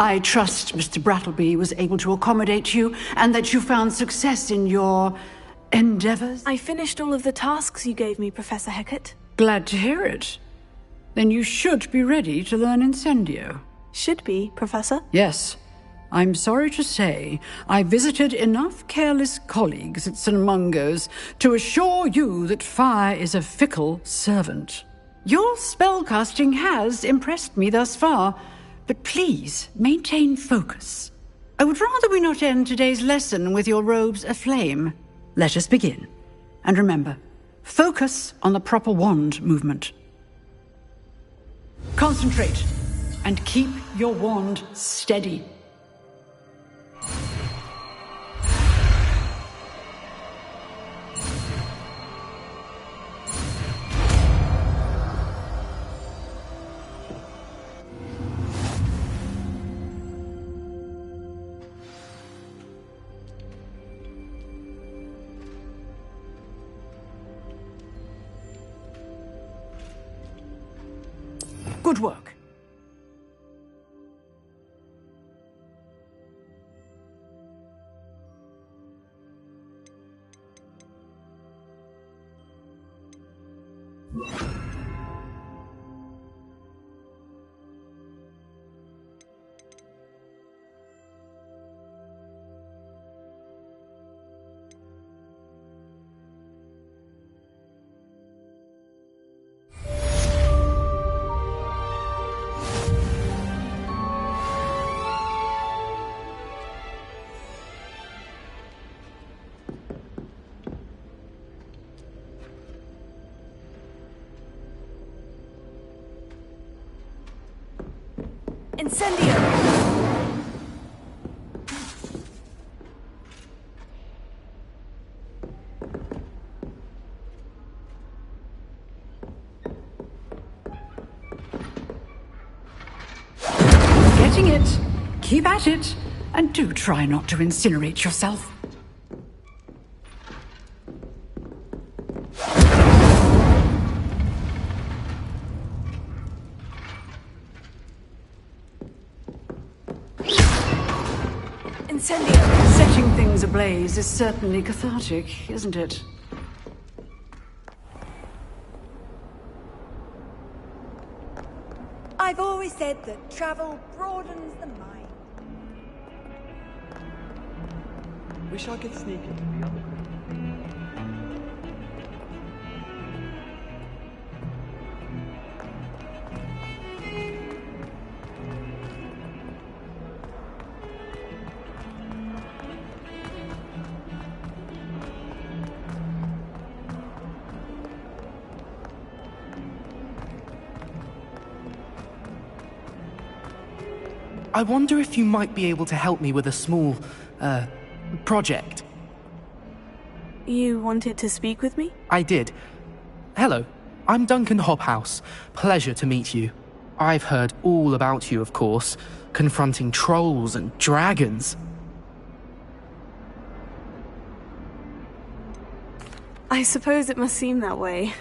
I trust Mr. Brattleby was able to accommodate you, and that you found success in your endeavors? I finished all of the tasks you gave me, Professor Hecat. Glad to hear it. Then you should be ready to learn Incendio. Should be, Professor? Yes. I'm sorry to say, I visited enough careless colleagues at St. Mungo's to assure you that fire is a fickle servant. Your spellcasting has impressed me thus far, but please maintain focus. I would rather we not end today's lesson with your robes aflame. Let us begin. And remember, focus on the proper wand movement. Concentrate, and keep your wand steady. Good work. Incendio! Getting it. Keep at it. And do try not to incinerate yourself. Incendio! Setting things ablaze is certainly cathartic, isn't it? I've always said that travel broadens the mind. Wish I could sneak into the other room. I wonder if you might be able to help me with a small, project. You wanted to speak with me? I did. Hello, I'm Duncan Hobhouse. Pleasure to meet you. I've heard all about you, of course, confronting trolls and dragons. I suppose it must seem that way.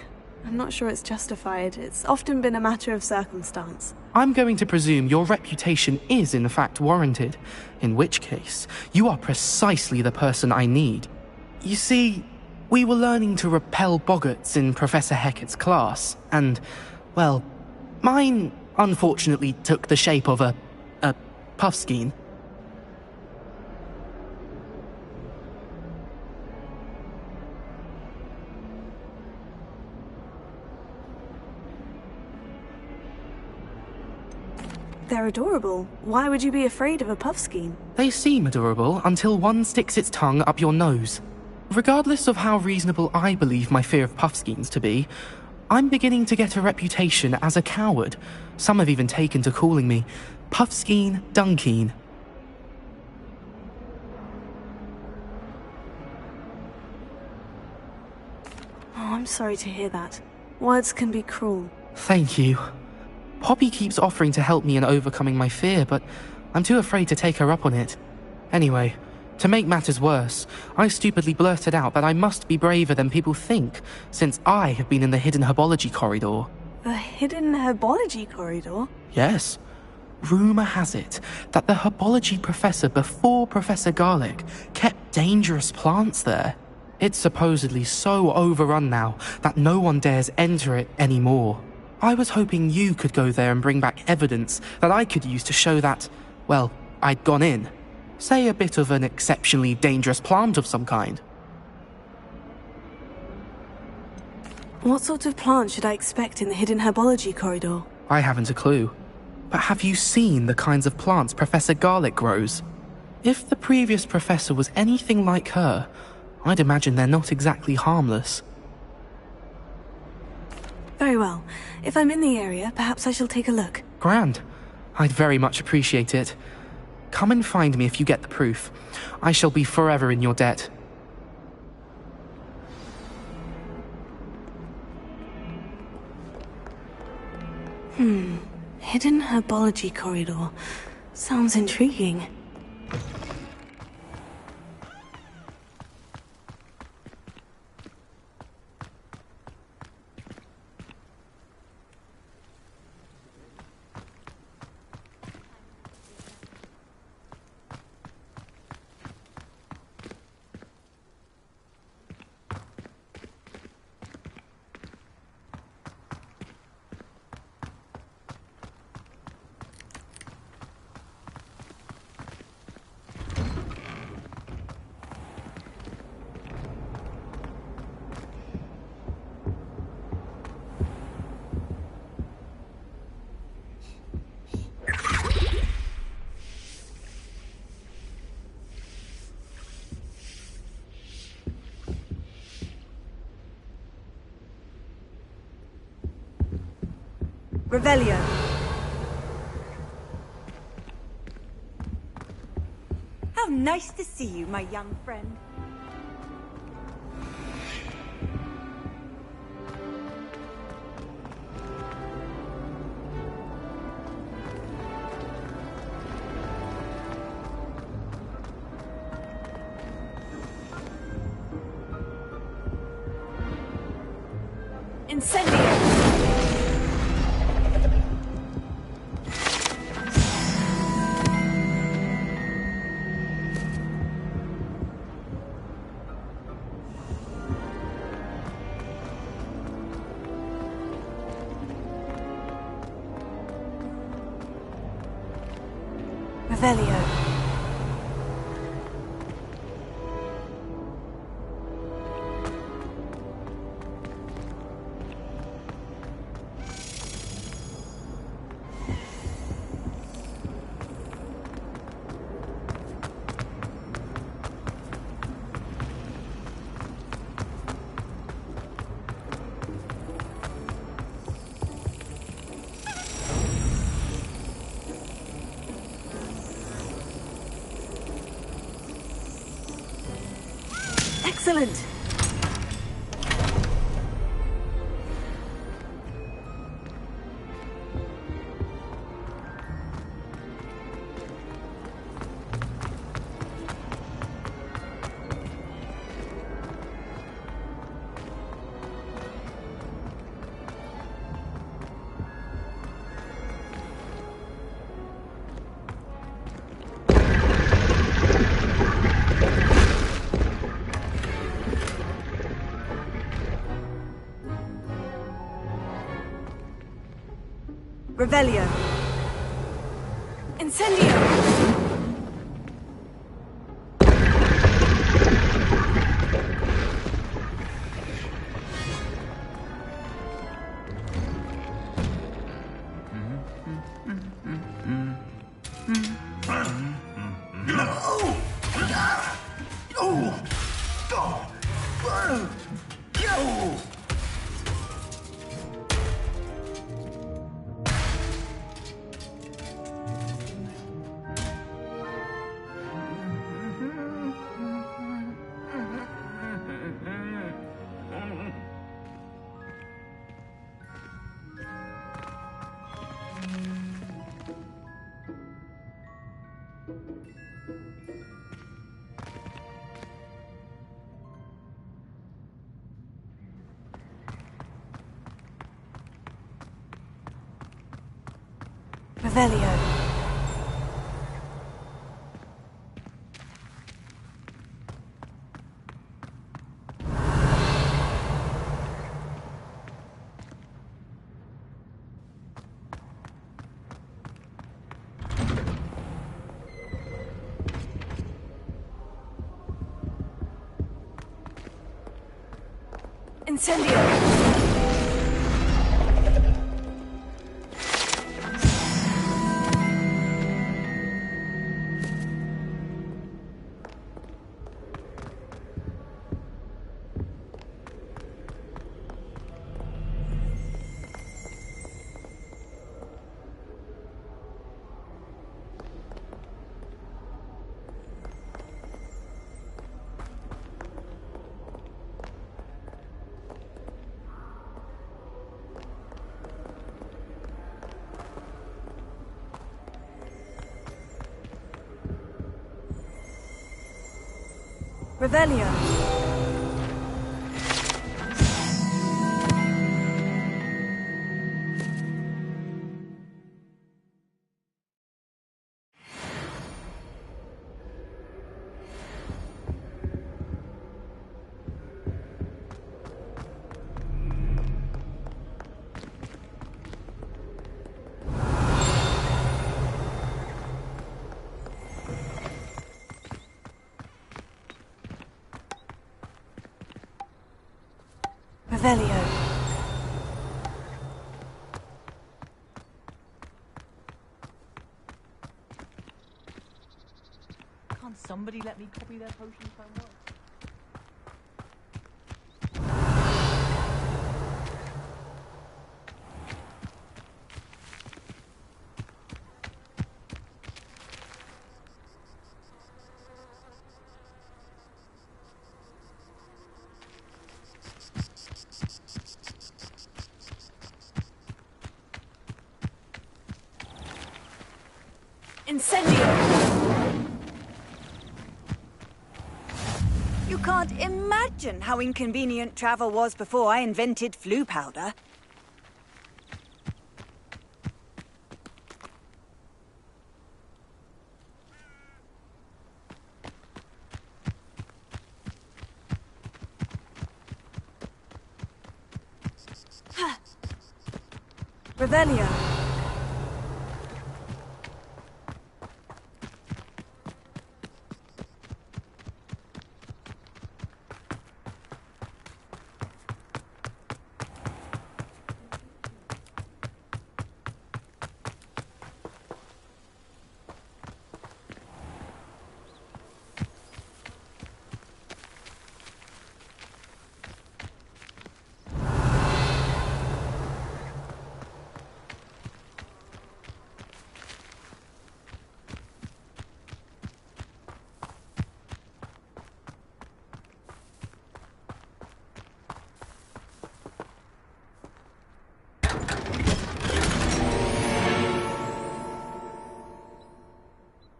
I'm not sure it's justified. It's often been a matter of circumstance. I'm going to presume your reputation is in fact warranted, in which case, you are precisely the person I need. You see, we were learning to repel boggarts in Professor Hecat's class, and, well, mine unfortunately took the shape of a puffskein. They're adorable. Why would you be afraid of a puffskein? They seem adorable until one sticks its tongue up your nose. Regardless of how reasonable I believe my fear of puffskeins to be, I'm beginning to get a reputation as a coward. Some have even taken to calling me Puffskeen Dunkeen. Oh, I'm sorry to hear that. Words can be cruel. Thank you. Poppy keeps offering to help me in overcoming my fear, but I'm too afraid to take her up on it. Anyway, to make matters worse, I stupidly blurted out that I must be braver than people think, since I have been in the hidden herbology corridor. The hidden herbology corridor? Yes. Rumour has it that the herbology professor before Professor Garlic kept dangerous plants there. It's supposedly so overrun now that no one dares enter it anymore. I was hoping you could go there and bring back evidence that I could use to show that, well, I'd gone in. Say a bit of an exceptionally dangerous plant of some kind. What sort of plant should I expect in the hidden herbology corridor? I haven't a clue. But have you seen the kinds of plants Professor Garlic grows? If the previous professor was anything like her, I'd imagine they're not exactly harmless. Very well. If I'm in the area, perhaps I shall take a look. Grand. I'd very much appreciate it. Come and find me if you get the proof. I shall be forever in your debt. Hidden herbology corridor. Sounds intriguing. Revelio. How nice to see you, my young friend. Incendio! Revelio. Excellent! Revelio. Incendio! Revelio. Incendio! Revelio. Revelio. Can't somebody let me copy their potions homework? Incendio! You can't imagine how inconvenient travel was before I invented flu powder. Revelio.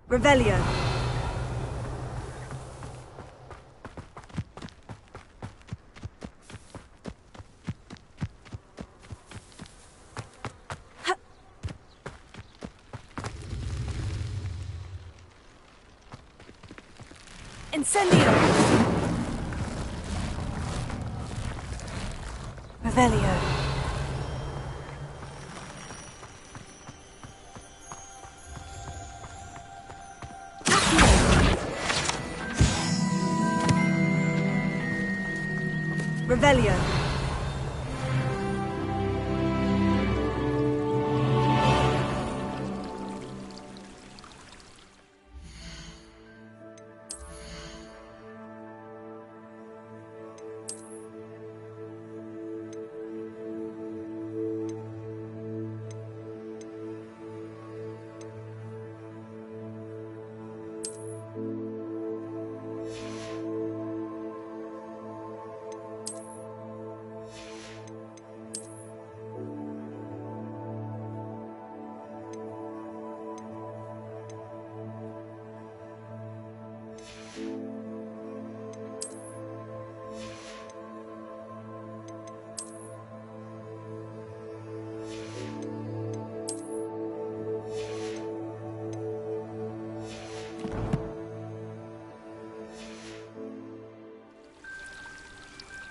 Revelio. Incendio. Revelio. Revelio.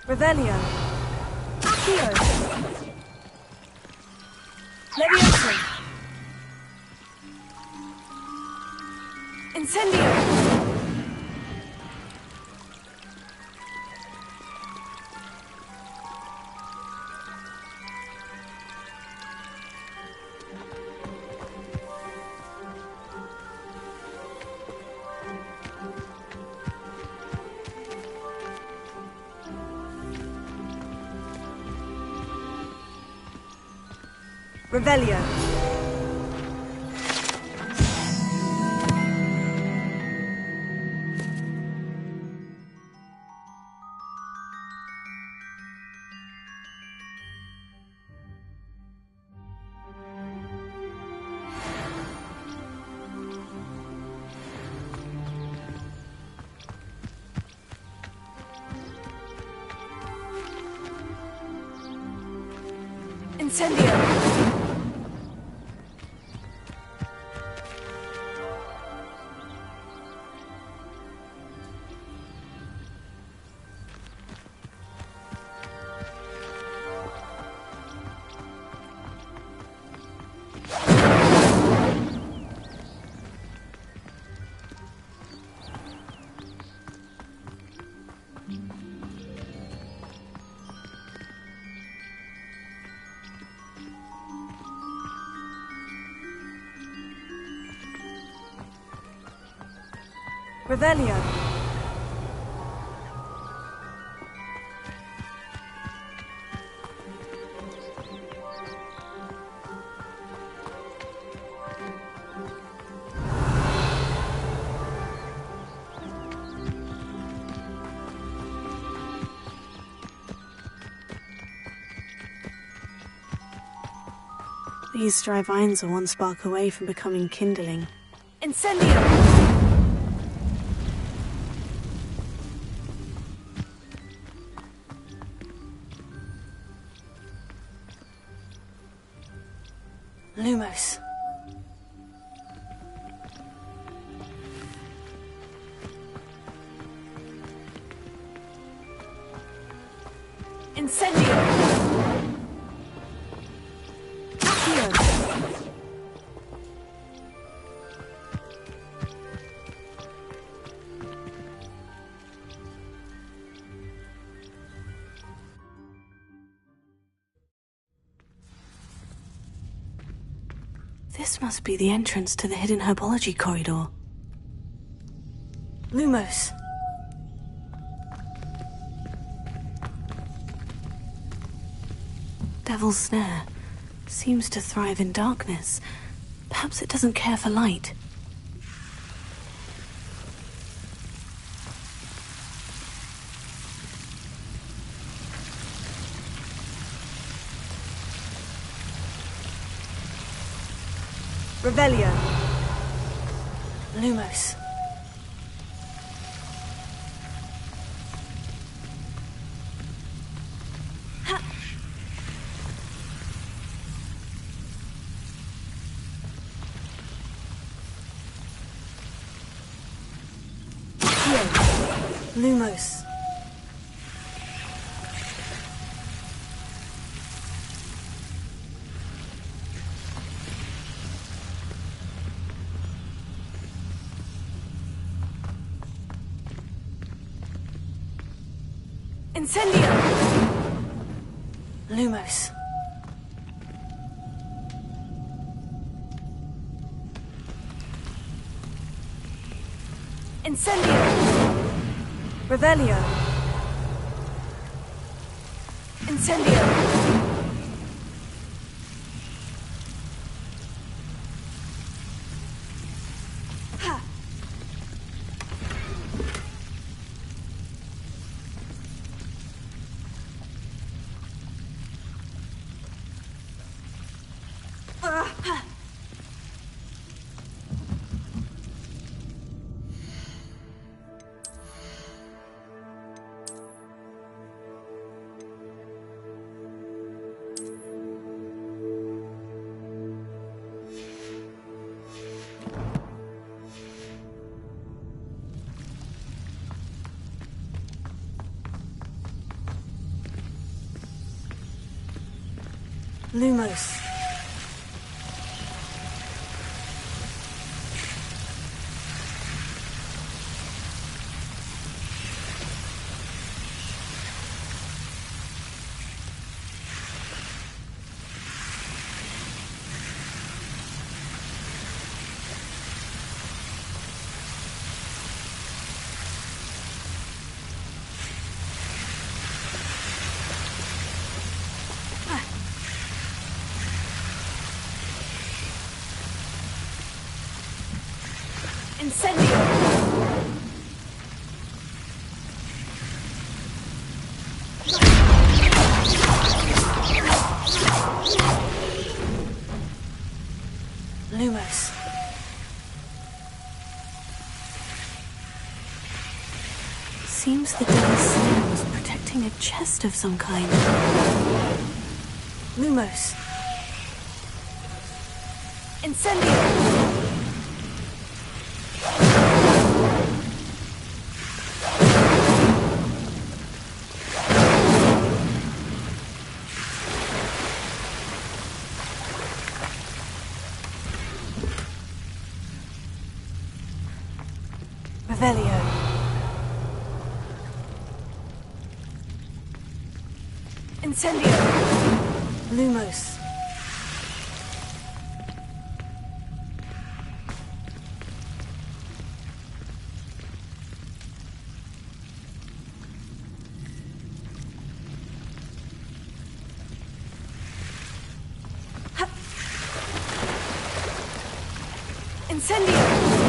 Revelio. Accio. Levioso. Incendio. Revelio. Incendio! Revelio. These dry vines are one spark away from becoming kindling. Incendio! Lumos. Incendio! Accio! This must be the entrance to the hidden herbology corridor. Lumos. Devil's Snare seems to thrive in darkness. Perhaps it doesn't care for light. Revelio. Lumos. Lumos. Incendio! Lumos. Incendio! Revelio. Incendio! Ha! Ha! Lumos. Incendio! Lumos. Seems the devil's snare was protecting a chest of some kind. Lumos. Incendio! Revelio. Incendio. Lumos. Incendio.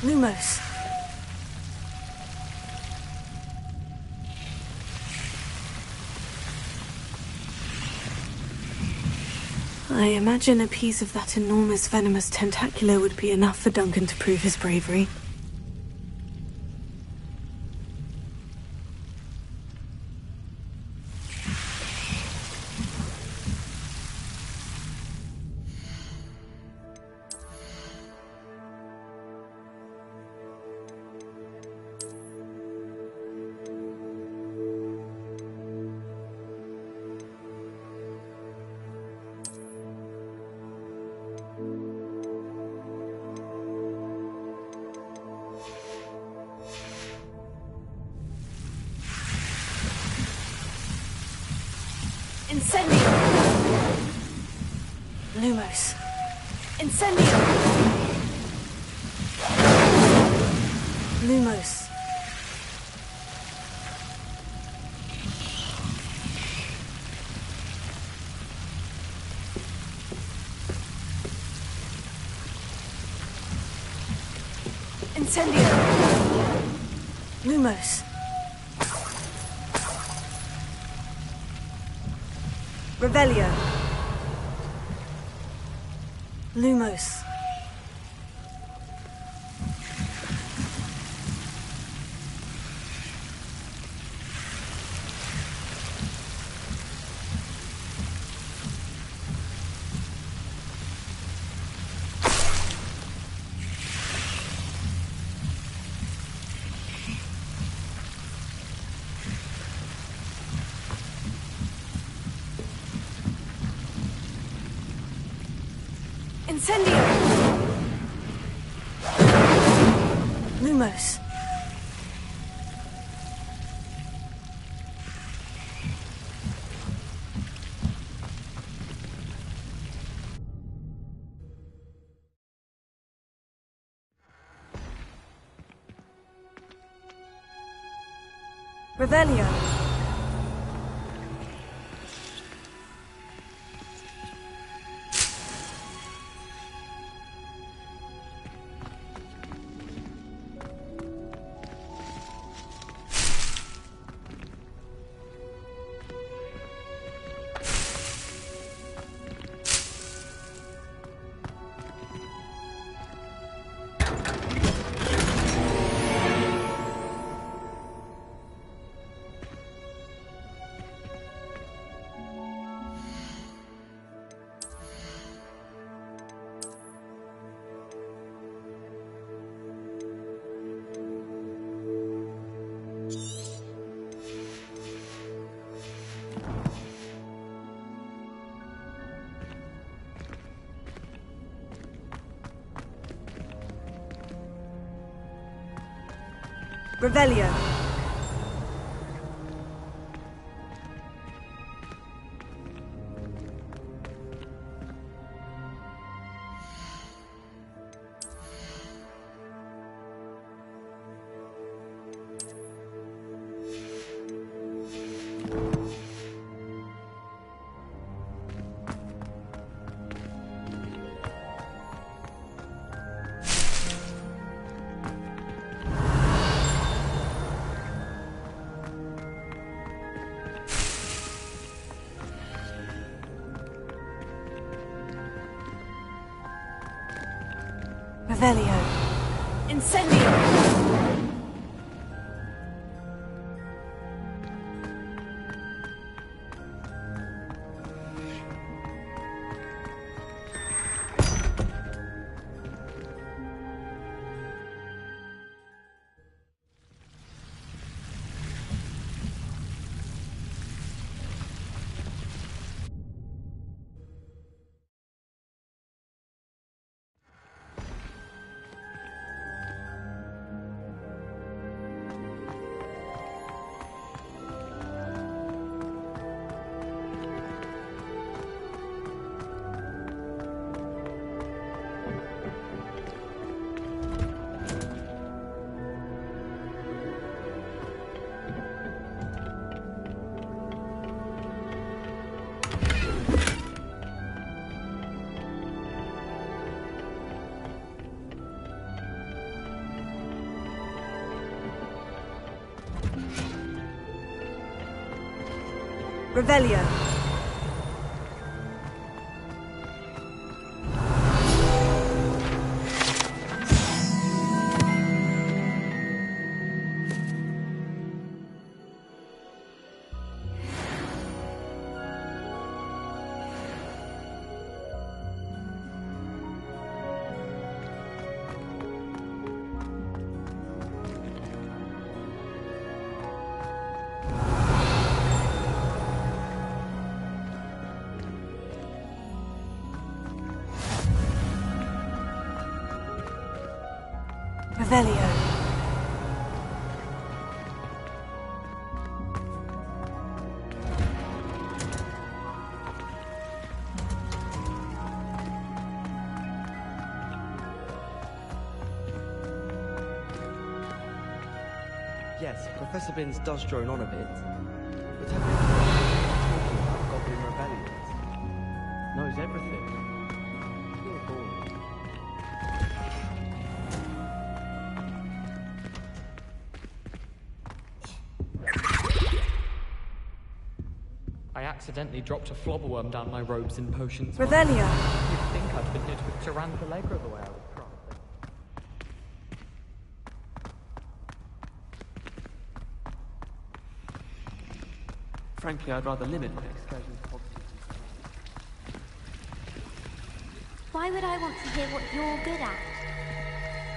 Lumos. I imagine a piece of that enormous venomous tentacular would be enough for Duncan to prove his bravery. Incendio! Lumos. Incendio! Lumos. Incendio! Lumos. Revelio. Lumos. Incendio! Lumos. Revelio. Revelio. Revelio. Incendio. Revelio. Revelio. Yes, Professor Binns does drone on a bit. But have you talking about Goblin rebellions? Knows everything. You're boring. I accidentally dropped a flobberworm down my robes and potions. Revelio. You'd think I'd been hit with Tyrannical Allegro the way I would cry. Frankly, I'd rather limit my excursions positively. Why would I want to hear what you're good at?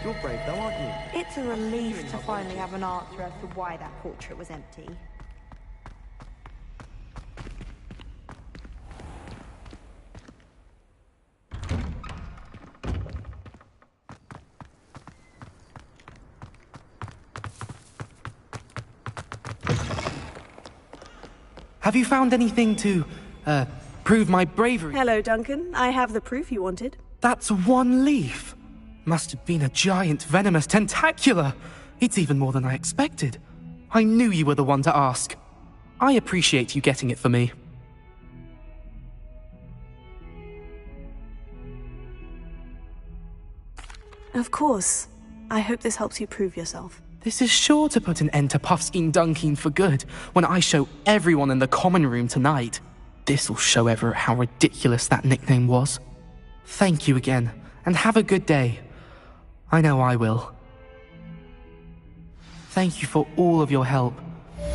You're brave though, aren't you? It's a relief to finally have an answer as to why that portrait was empty. Have you found anything to, prove my bravery? Hello, Duncan. I have the proof you wanted. That's one leaf. Must have been a giant venomous tentacula. It's even more than I expected. I knew you were the one to ask. I appreciate you getting it for me. Of course. I hope this helps you prove yourself. This is sure to put an end to Puffskein Dunkeen for good when I show everyone in the common room tonight. This'll show Everett how ridiculous that nickname was. Thank you again, and have a good day. I know I will. Thank you for all of your help.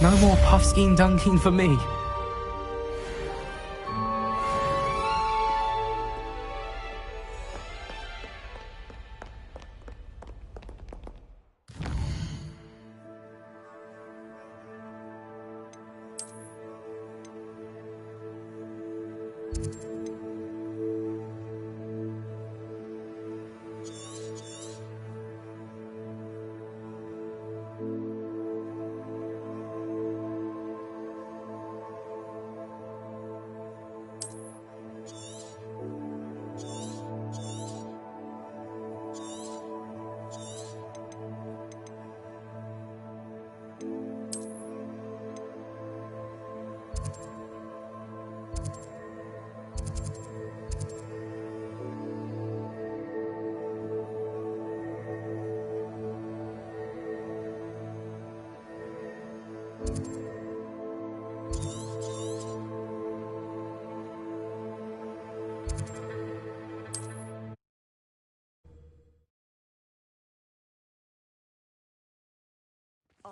No more Puffskein Dunkeen for me.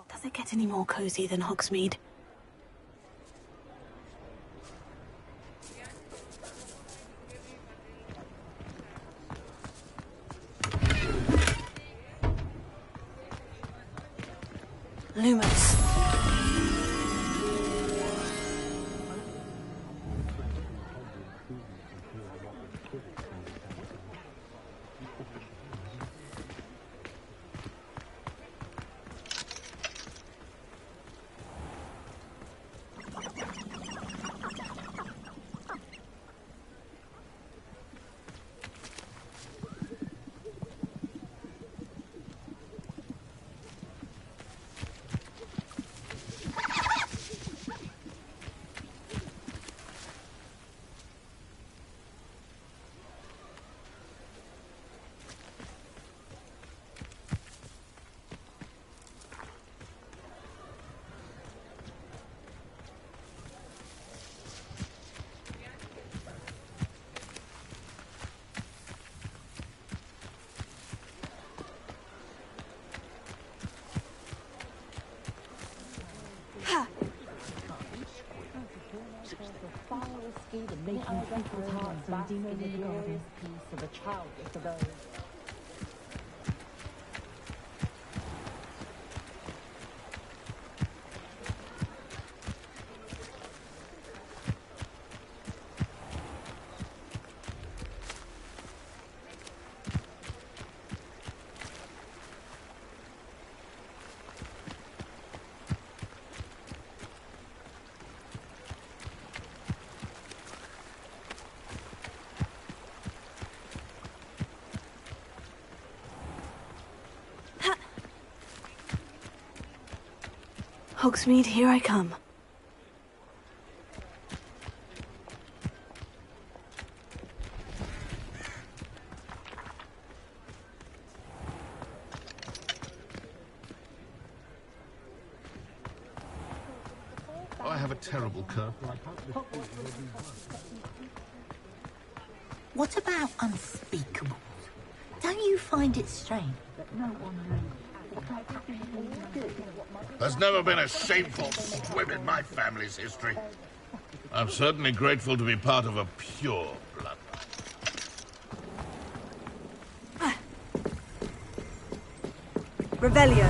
Does it get any more cozy than Hogsmeade? Lumos. Making people's hearts and demon in the glorious peace of a childless abode. Hogsmeade, here I come. I have a terrible curve. What about unspeakables? Don't you find it strange that no one knows? There's never been a shameful swim in my family's history. I'm certainly grateful to be part of a pure bloodline. Revelio.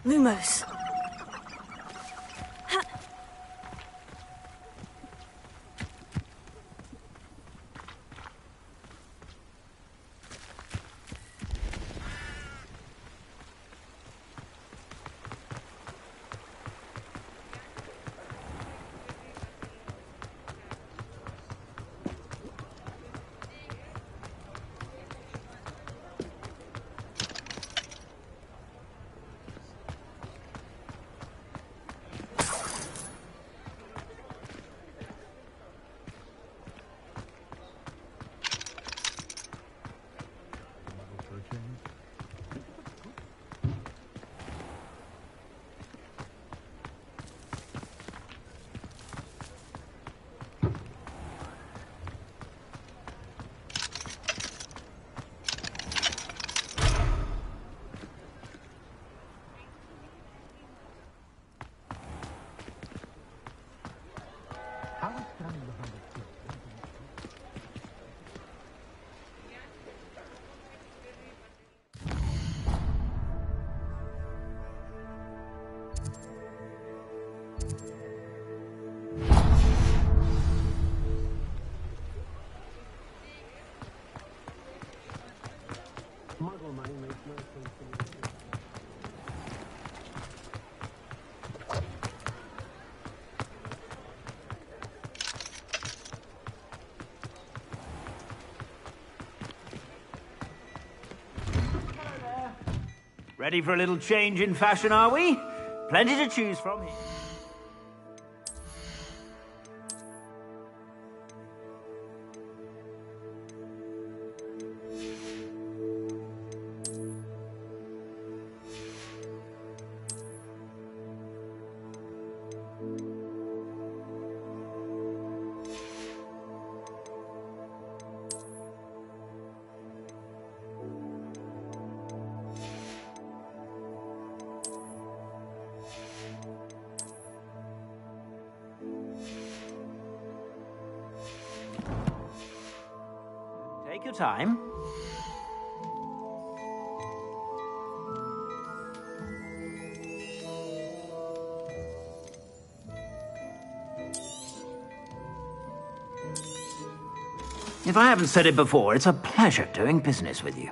Lumos. Ready for a little change in fashion, are we? Plenty to choose from here. Take your time. If I haven't said it before, it's a pleasure doing business with you.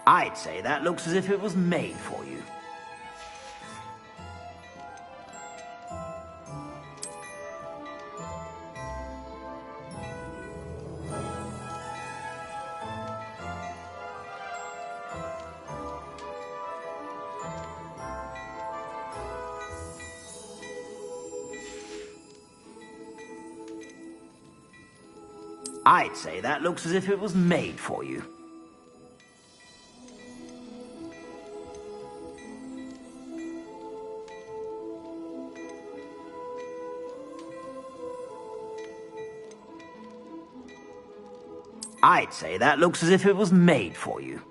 I'd say that looks as if it was made for you. I'd say that looks as if it was made for you. I'd say that looks as if it was made for you.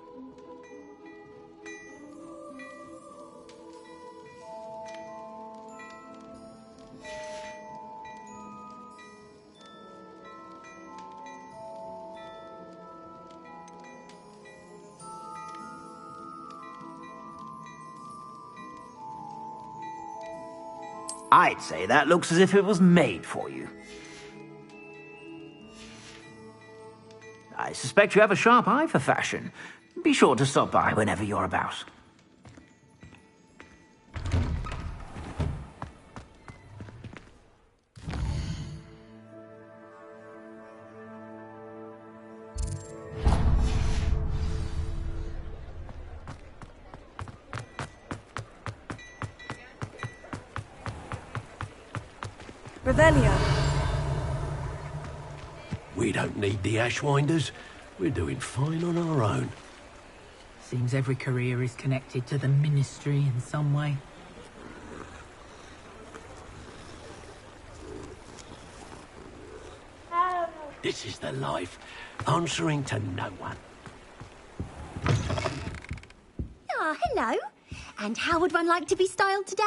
I'd say that looks as if it was made for you. I suspect you have a sharp eye for fashion. Be sure to stop by whenever you're about. Revelio. We don't need the Ashwinders. We're doing fine on our own. Seems every career is connected to the Ministry in some way. This is the life, answering to no one. Ah, hello. And how would one like to be styled today?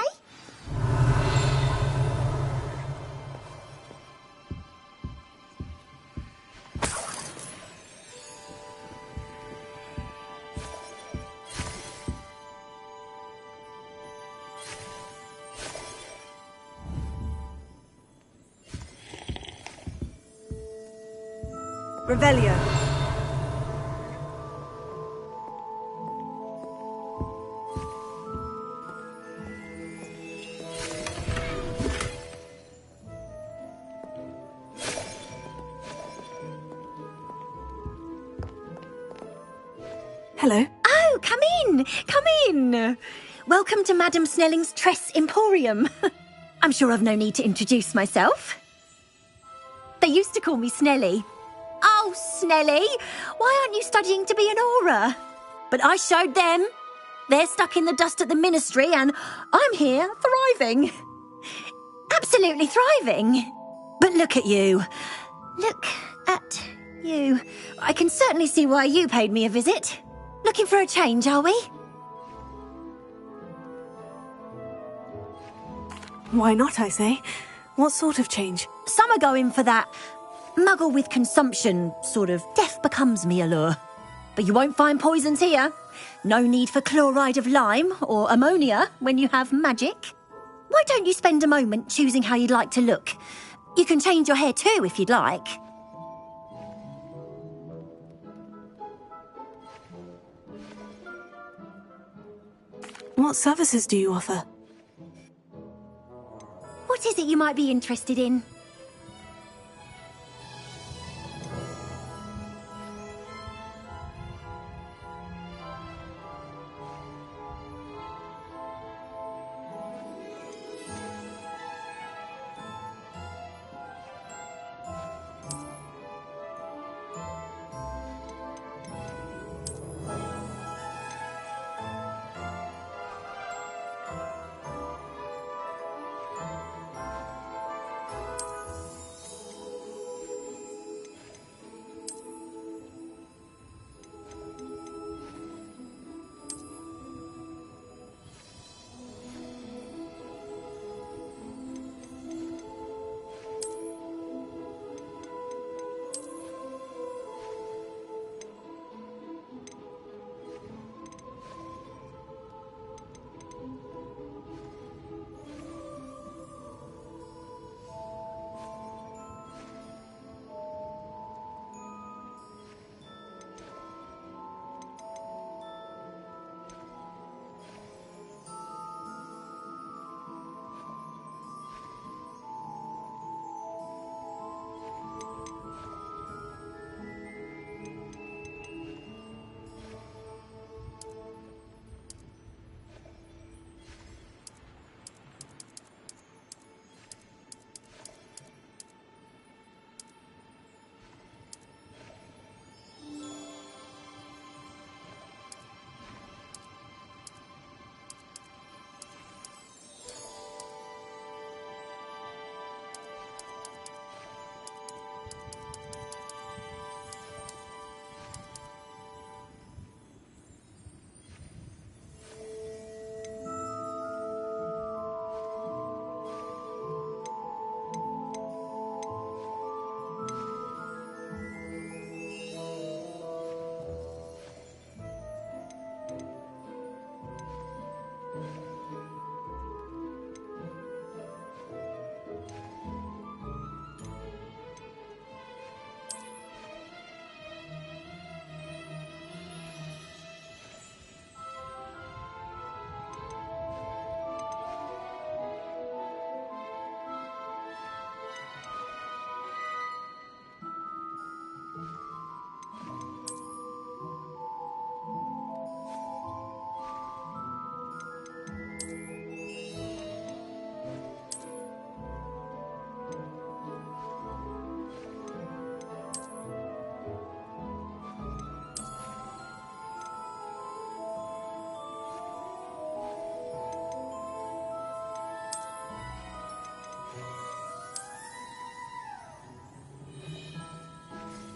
Revelio. Hello. Oh, come in. Come in. Welcome to Madame Snelling's Tress Emporium. I'm sure I've no need to introduce myself. They used to call me Snelly. Oh, Snelly, why aren't you studying to be an aura? But I showed them. They're stuck in the dust at the ministry and I'm here thriving. Absolutely thriving. But look at you. Look at you. I can certainly see why you paid me a visit. Looking for a change, are we? Why not, I say? What sort of change? Some are going for that muggle with consumption, sort of death becomes me allure. But you won't find poisons here. No need for chloride of lime or ammonia when you have magic. Why don't you spend a moment choosing how you'd like to look? You can change your hair too if you'd like. What services do you offer? What is it you might be interested in?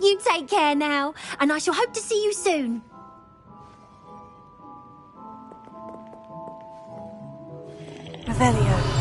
You take care now, and I shall hope to see you soon. Revelio.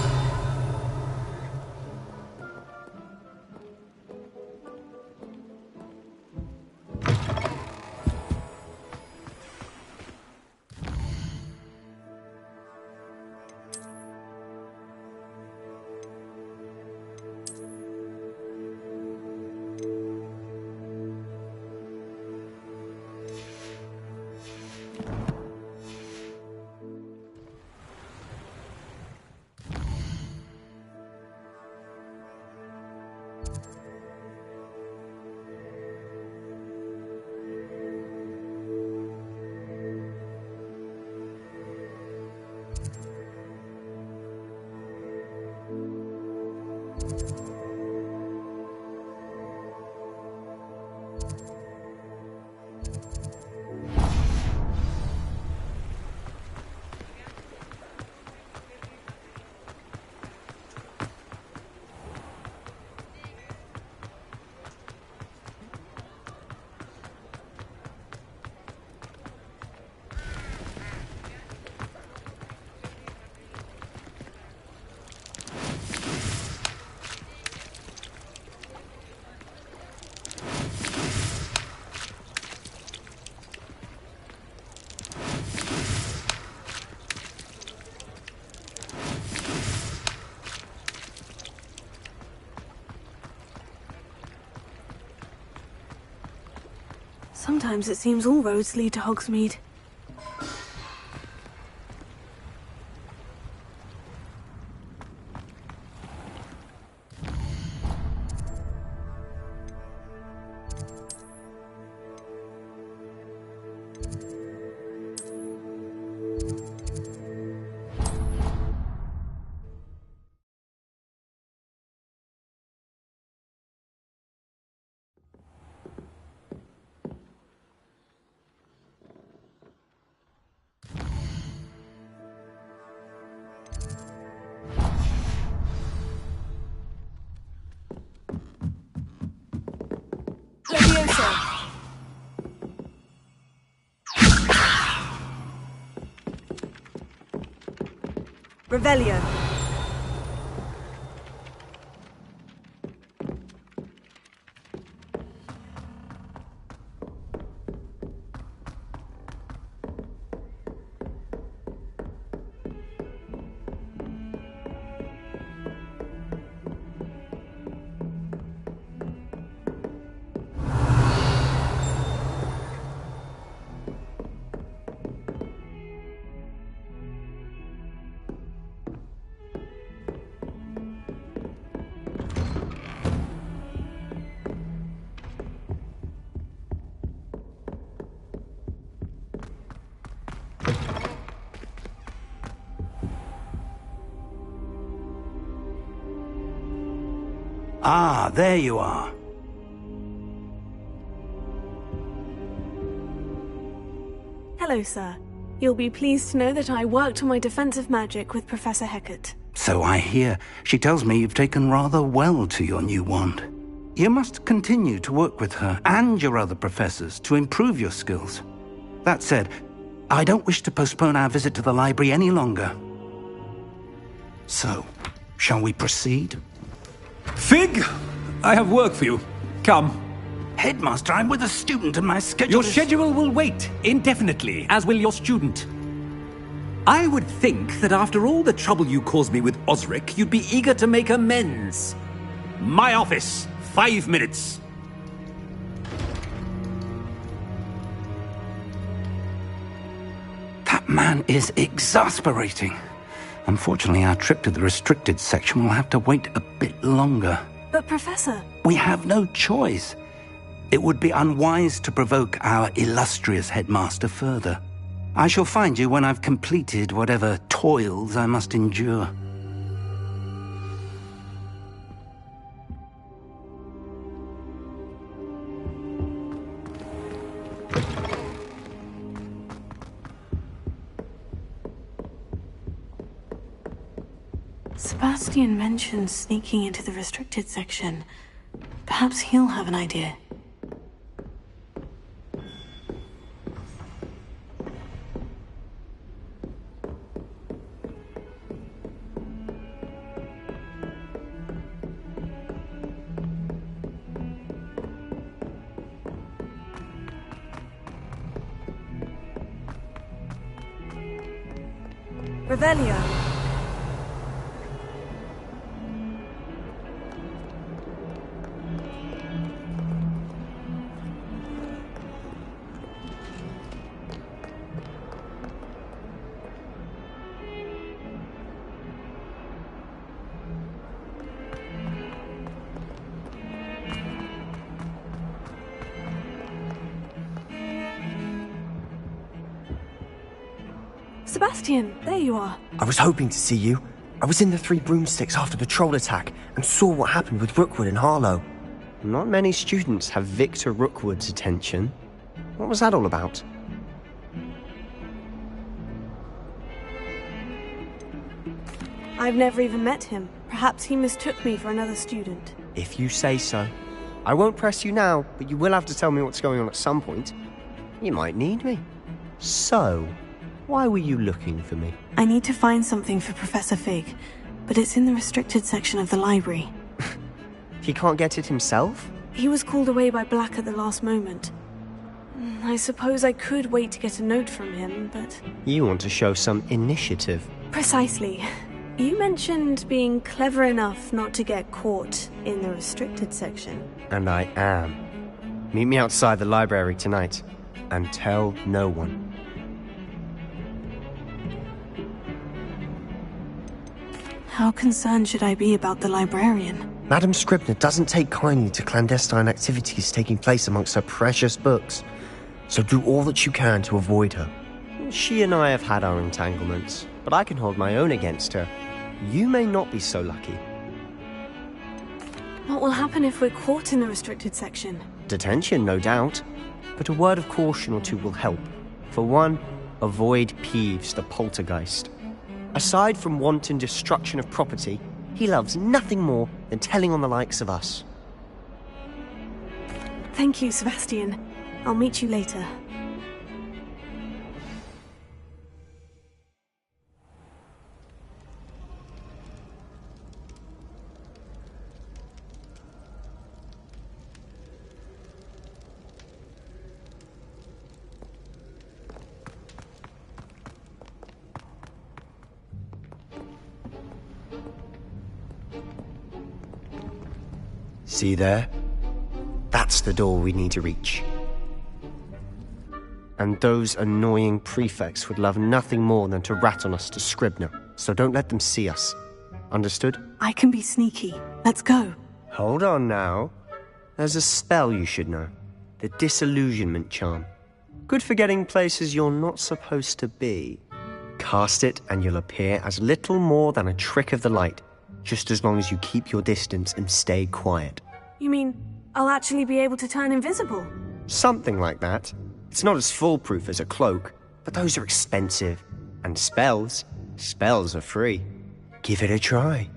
Sometimes it seems all roads lead to Hogsmeade. Revelio. Ah, there you are. Hello, sir. You'll be pleased to know that I worked on my defensive magic with Professor Hecat. So I hear. She tells me you've taken rather well to your new wand. You must continue to work with her and your other professors to improve your skills. That said, I don't wish to postpone our visit to the library any longer. So, shall we proceed? Fig! I have work for you. Come. Headmaster, I'm with a student and my schedule Your schedule will wait indefinitely, as will your student. I would think that after all the trouble you caused me with Osric, you'd be eager to make amends. My office, 5 minutes. That man is exasperating. Unfortunately, our trip to the restricted section will have to wait a bit longer. But, Professor... We have no choice. It would be unwise to provoke our illustrious headmaster further. I shall find you when I've completed whatever toils I must endure. Sebastian mentioned sneaking into the restricted section. Perhaps he'll have an idea. Revelio. Sebastian, there you are. I was hoping to see you. I was in the Three Broomsticks after the troll attack and saw what happened with Rookwood and Harlow. Not many students have Victor Rookwood's attention. What was that all about? I've never even met him. Perhaps he mistook me for another student. If you say so. I won't press you now, but you will have to tell me what's going on at some point. You might need me. So, why were you looking for me? I need to find something for Professor Fig, but it's in the restricted section of the library. He can't get it himself? He was called away by Black at the last moment. I suppose I could wait to get a note from him, but... You want to show some initiative. Precisely. You mentioned being clever enough not to get caught in the restricted section. And I am. Meet me outside the library tonight, and tell no one. How concerned should I be about the librarian? Madam Scribner doesn't take kindly to clandestine activities taking place amongst her precious books, so do all that you can to avoid her. She and I have had our entanglements, but I can hold my own against her. You may not be so lucky. What will happen if we're caught in the restricted section? Detention, no doubt, but a word of caution or two will help. For one, avoid Peeves, the poltergeist. Aside from wanton destruction of property, he loves nothing more than telling on the likes of us. Thank you, Sebastian. I'll meet you later. See there? That's the door we need to reach. And those annoying prefects would love nothing more than to rat on us to Scribner, so don't let them see us. Understood? I can be sneaky. Let's go. Hold on now. There's a spell you should know. The Disillusionment Charm. Good for getting places you're not supposed to be. Cast it and you'll appear as little more than a trick of the light, just as long as you keep your distance and stay quiet. You mean I'll actually be able to turn invisible? Something like that. It's not as foolproof as a cloak, but those are expensive. And spells are free. Give it a try.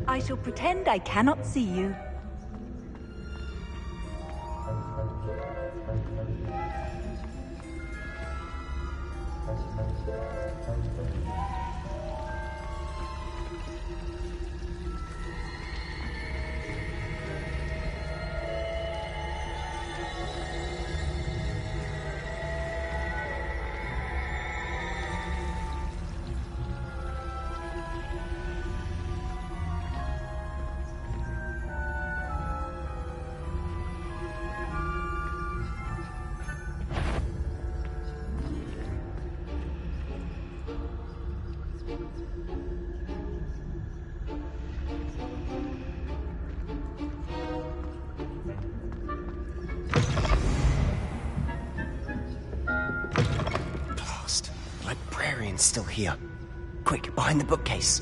I shall pretend I cannot see you. Still here. Quick, behind the bookcase.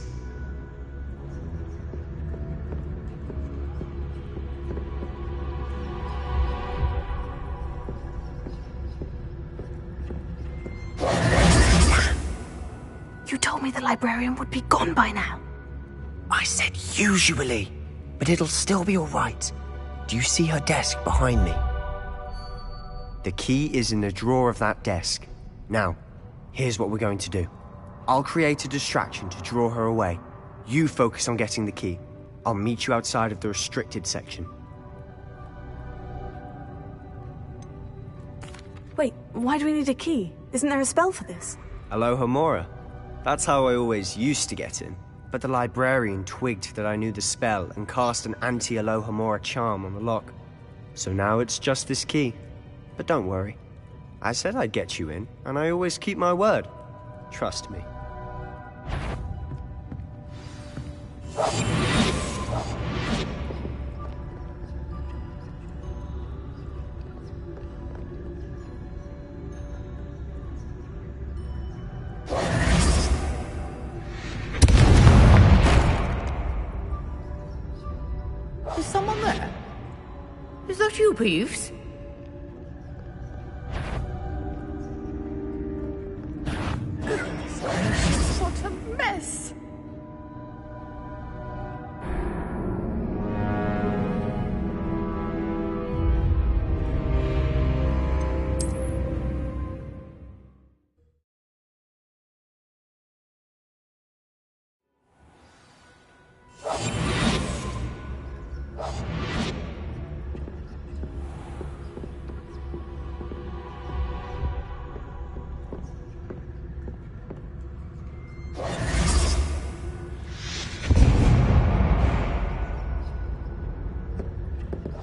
You told me the librarian would be gone by now. I said usually, but it'll still be all right. Do you see her desk behind me? The key is in the drawer of that desk. Now, here's what we're going to do. I'll create a distraction to draw her away. You focus on getting the key. I'll meet you outside of the restricted section. Wait, why do we need a key? Isn't there a spell for this? Alohomora. That's how I always used to get in. But the librarian twigged that I knew the spell and cast an anti-Alohomora charm on the lock. So now it's just this key. But don't worry. I said I'd get you in, and I always keep my word. Trust me. Is someone there? Is that you, Peeves? What a mess!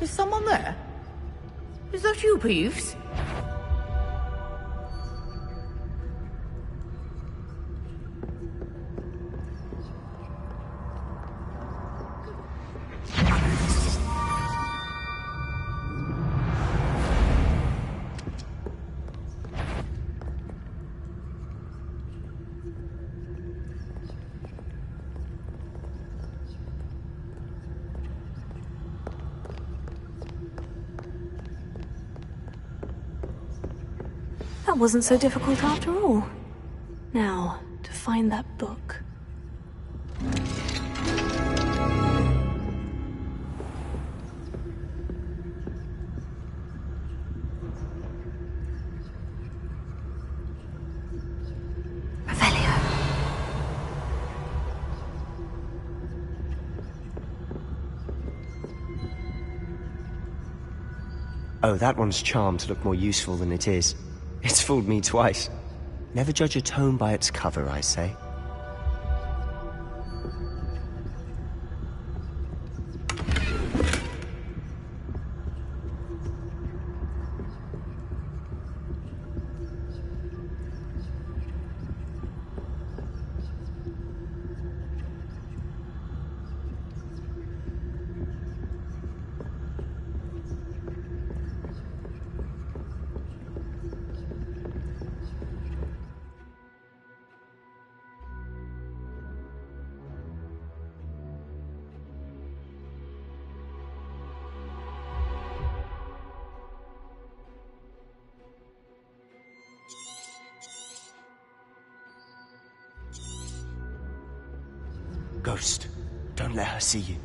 Is someone there? Is that you, Peeves? That wasn't so difficult after all. Now, to find that book. Oh, that one's charmed to look more useful than it is. It's fooled me twice. Never judge a tome by its cover, I say. Ghost, don't let her see you.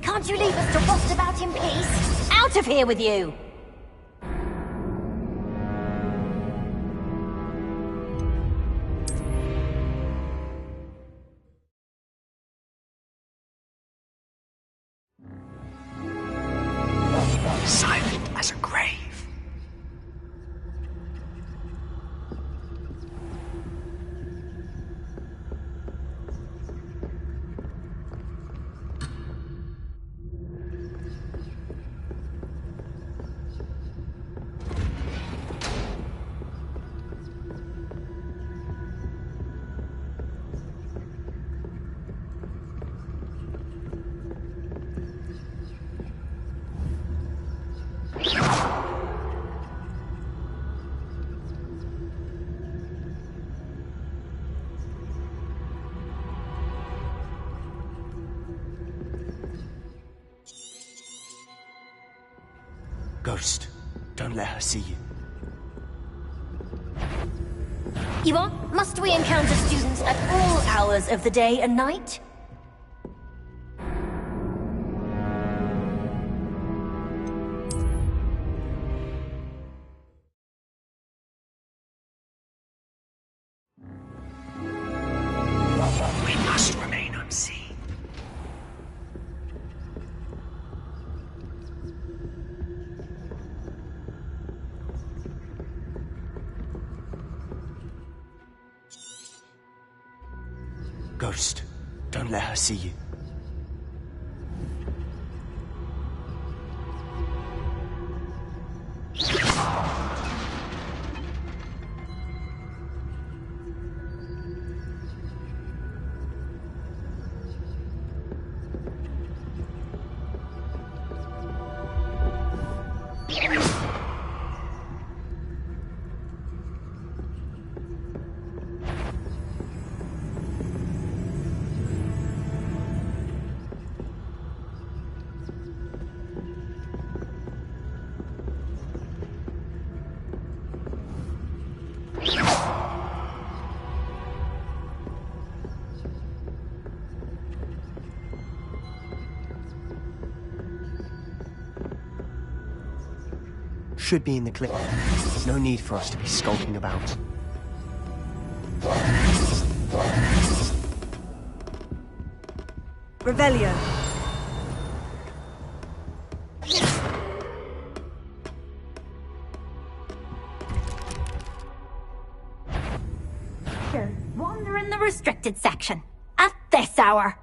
Can't you leave us to rot about in peace? Out of here with you! Silent as a grave. Ghost, don't let her see you. Yvonne, must we encounter students at all hours of the day and night? We must remain unseen. Ghost, don't let her see you. Should be in the clip. No need for us to be skulking about. Revelio. Wander in the restricted section. At this hour.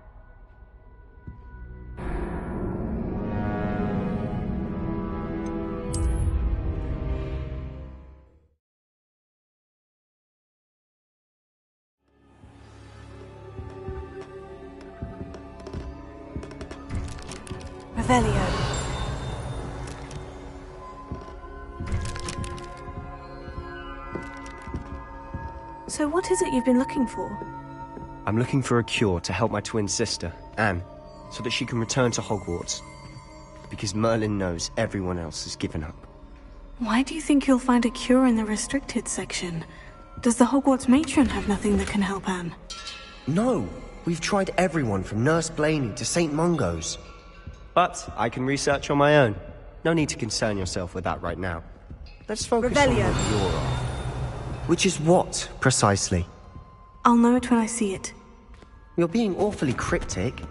Revelio. So what is it you've been looking for? I'm looking for a cure to help my twin sister, Anne, so that she can return to Hogwarts. Because Merlin knows everyone else has given up. Why do you think you'll find a cure in the restricted section? Does the Hogwarts matron have nothing that can help Anne? No! We've tried everyone from Nurse Blaney to St. Mungo's. But I can research on my own. No need to concern yourself with that right now. Let's focus on what you're after. Which is what, precisely? I'll know it when I see it. You're being awfully cryptic.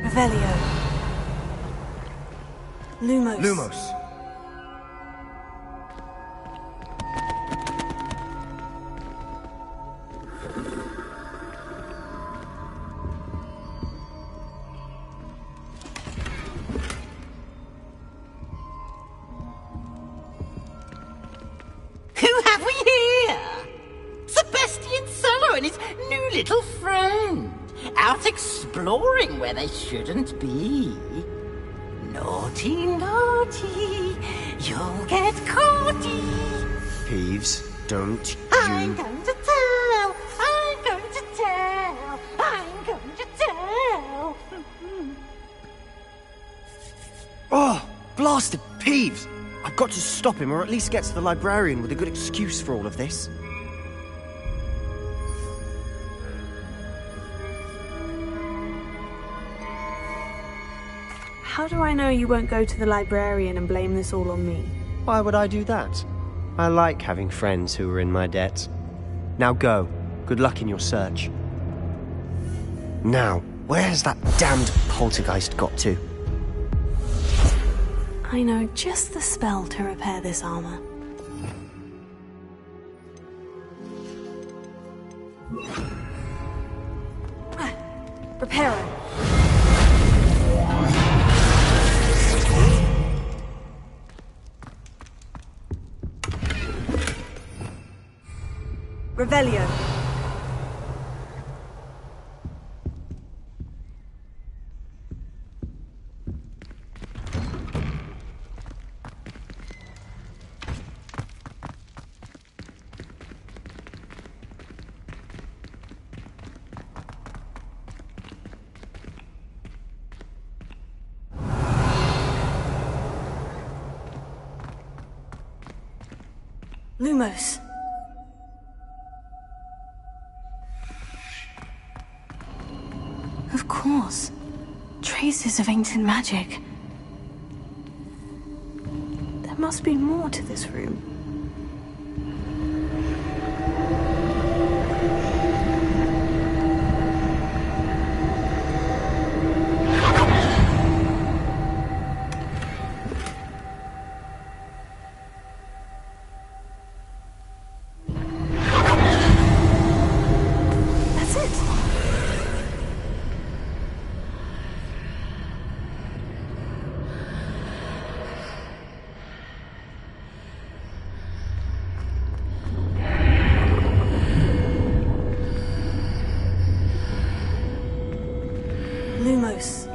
Revelio. Lumos. Lumos. Who have we here? Sebastian Solo and his new little friend. Out exploring where they shouldn't be. No Naughty, naughty, you'll get caughty. Peeves, don't I'm you... going to tell, I'm going to tell, I'm going to tell. Oh, blasted Peeves! I've got to stop him, or at least get to the librarian with a good excuse for all of this. How do I know you won't go to the librarian and blame this all on me? Why would I do that? I like having friends who are in my debt. Now go. Good luck in your search. Now, where's that damned poltergeist got to? I know just the spell to repair this armor. Repair it. Revelio. Lumos. Of course. Traces of ancient magic. There must be more to this room. Lumos.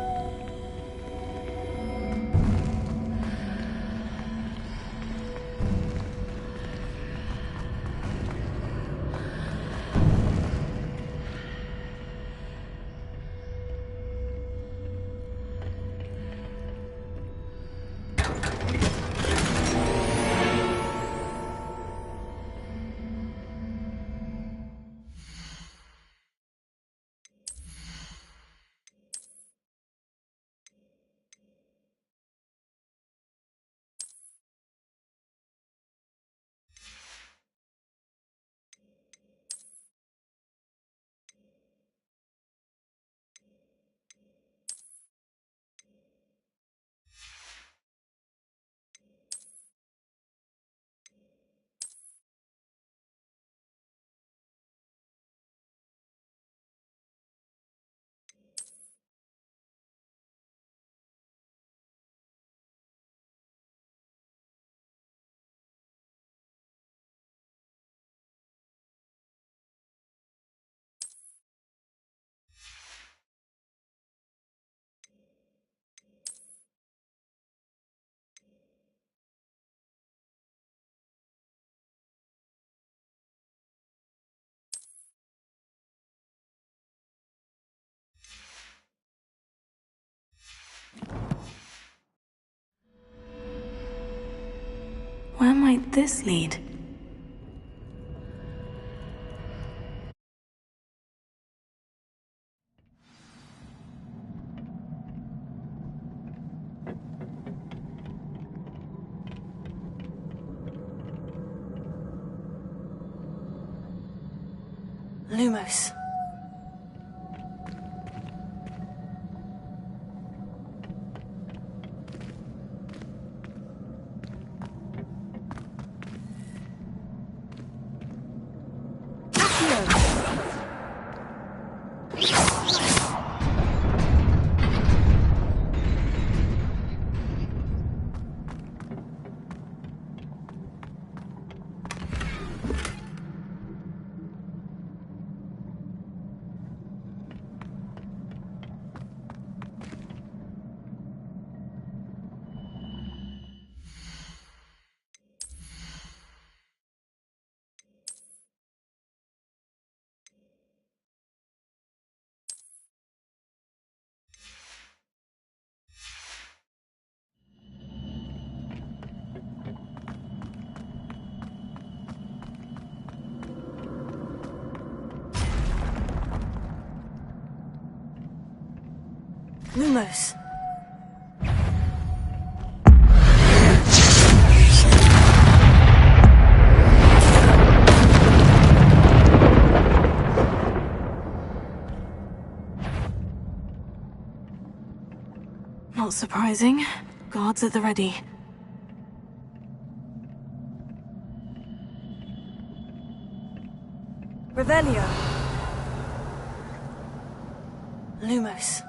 Where might this lead? Lumos. Lumos. Not surprising. Guards at the ready. Revelio. Lumos.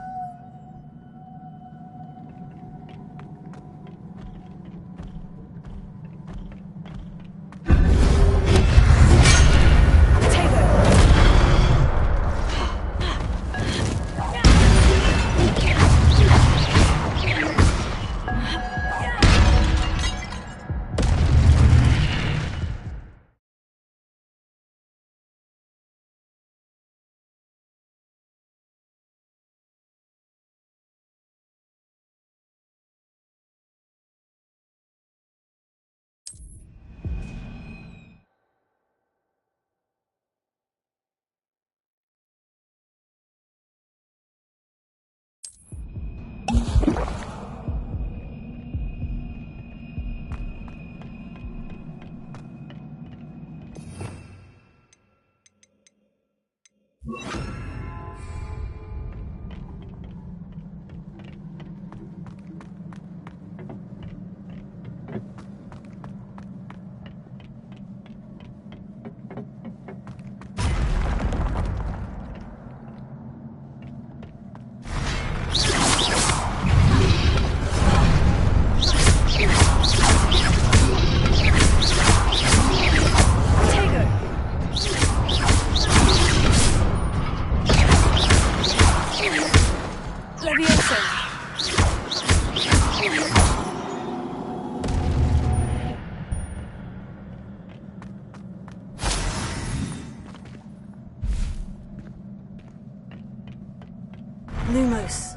Lumos.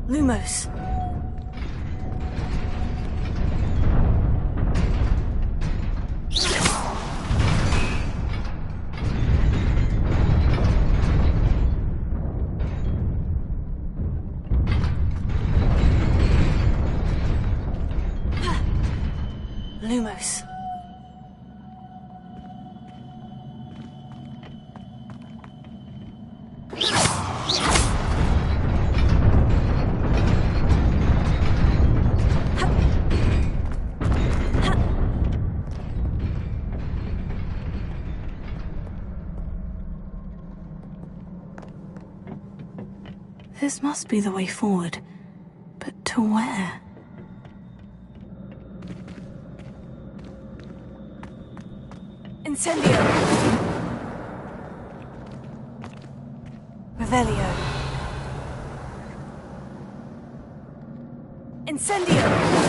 Lumos. Lumos. This must be the way forward. But to where? Incendio! Revelio! Incendio!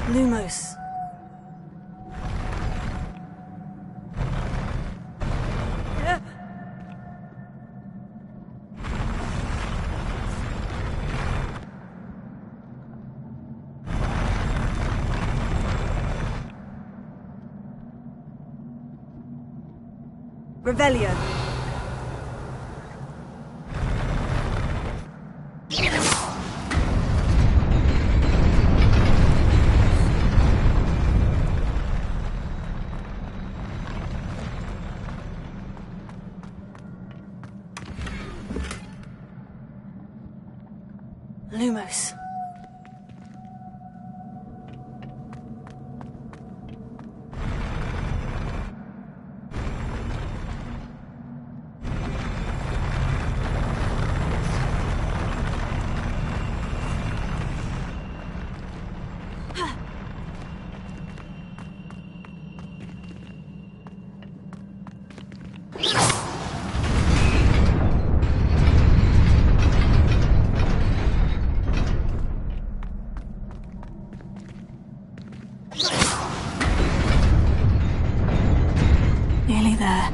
Lumos. Revelio. Lumos. Nearly there.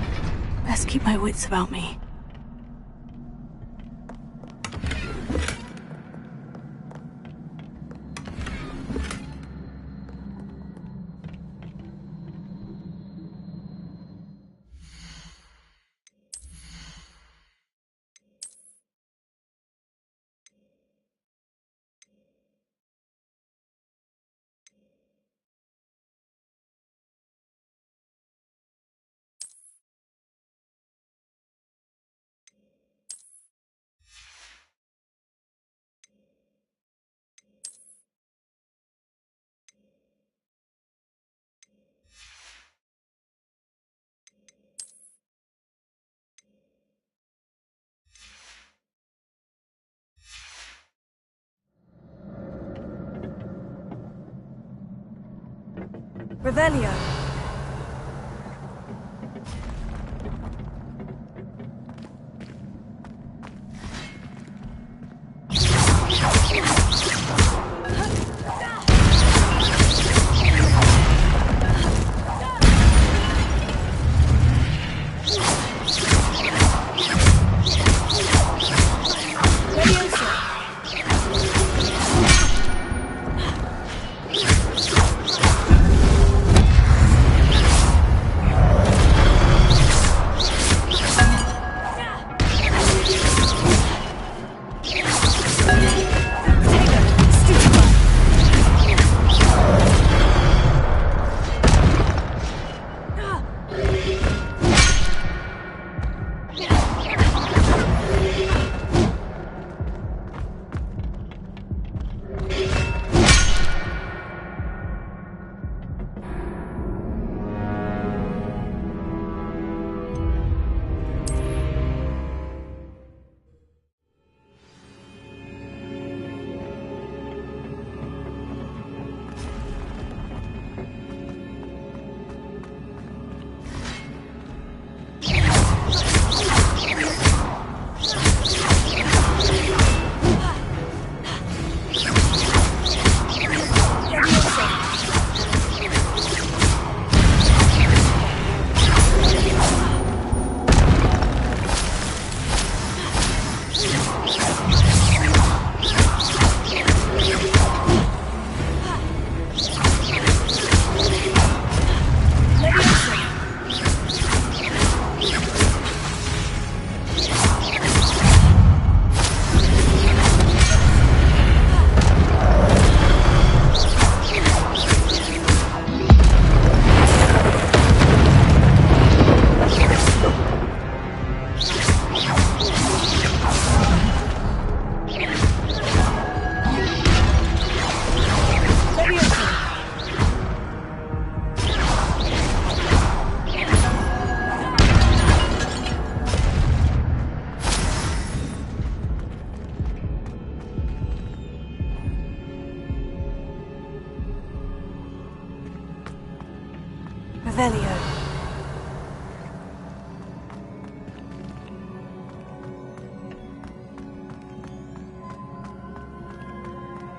Best keep my wits about me. Revelio. Revelio.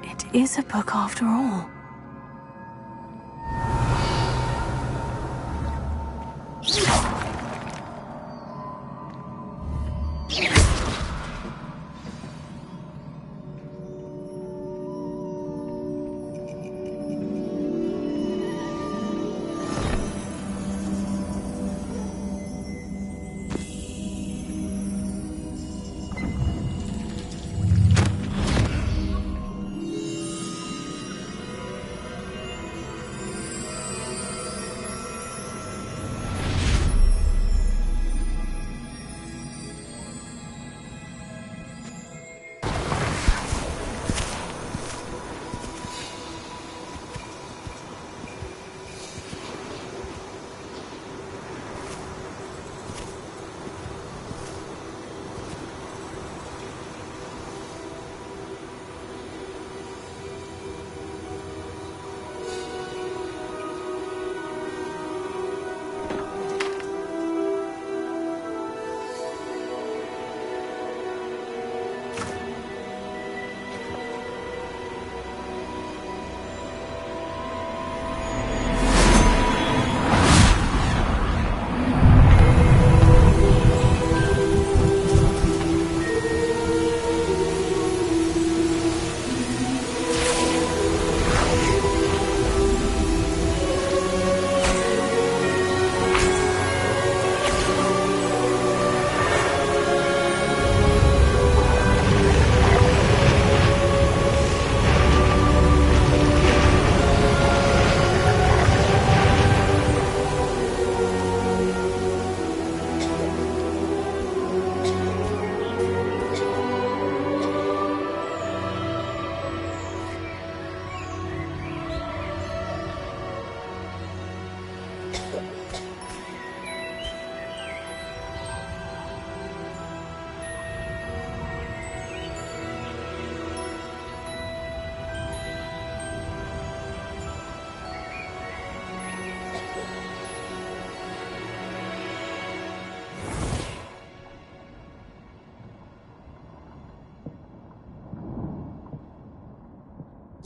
It is a book after all.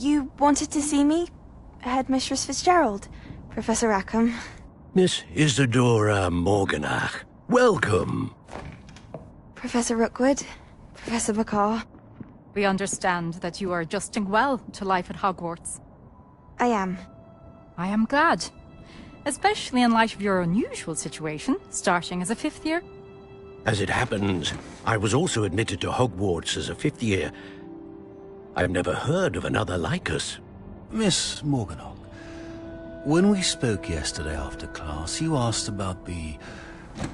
You wanted to see me? Headmistress Fitzgerald, Professor Rackham. Miss Isadora Morganach, welcome. Professor Rookwood, Professor McCaw. We understand that you are adjusting well to life at Hogwarts. I am. I am glad. Especially in light of your unusual situation, starting as a 5th year. As it happens, I was also admitted to Hogwarts as a 5th year. I've never heard of another like us. Miss Morganach, when we spoke yesterday after class, you asked about the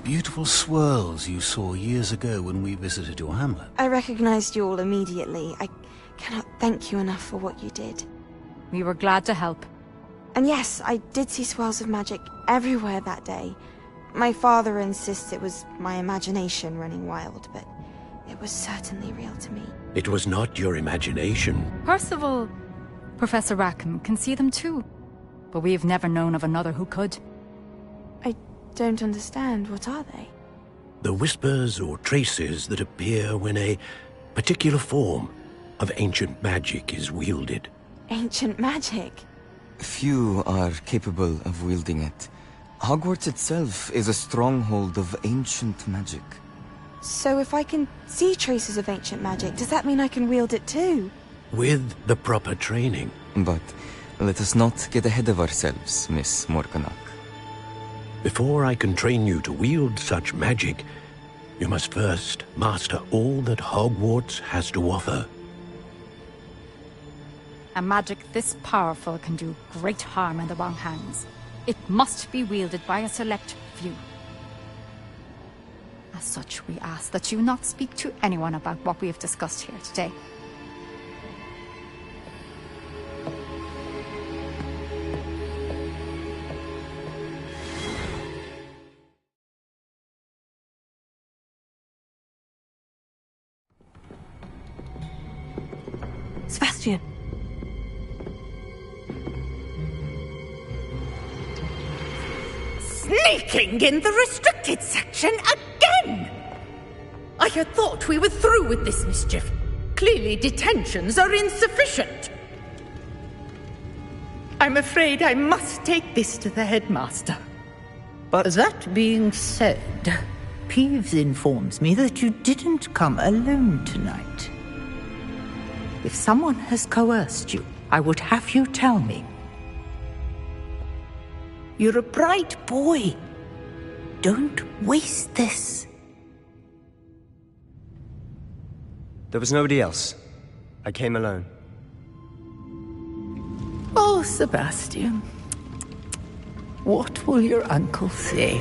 beautiful swirls you saw years ago when we visited your hamlet. I recognized you all immediately. I cannot thank you enough for what you did. We were glad to help. And yes, I did see swirls of magic everywhere that day. My father insists it was my imagination running wild, but it was certainly real to me. It was not your imagination. Percival, Professor Rackham can see them too. But we've never known of another who could. I don't understand. What are they? The whispers or traces that appear when a particular form of ancient magic is wielded. Ancient magic? Few are capable of wielding it. Hogwarts itself is a stronghold of ancient magic. So if I can see traces of ancient magic, does that mean I can wield it too? With the proper training. But let us not get ahead of ourselves, Miss Morganach. Before I can train you to wield such magic, you must first master all that Hogwarts has to offer. A magic this powerful can do great harm in the wrong hands. It must be wielded by a select few. As such, we ask that you not speak to anyone about what we have discussed here today. Sebastian. Sneaking in the restricted section again! I had thought we were through with this mischief. Clearly detentions are insufficient. I'm afraid I must take this to the headmaster. But that being said, Peeves informs me that you didn't come alone tonight. If someone has coerced you, I would have you tell me. You're a bright boy. Don't waste this. There was nobody else. I came alone. Oh, Sebastian. What will your uncle say?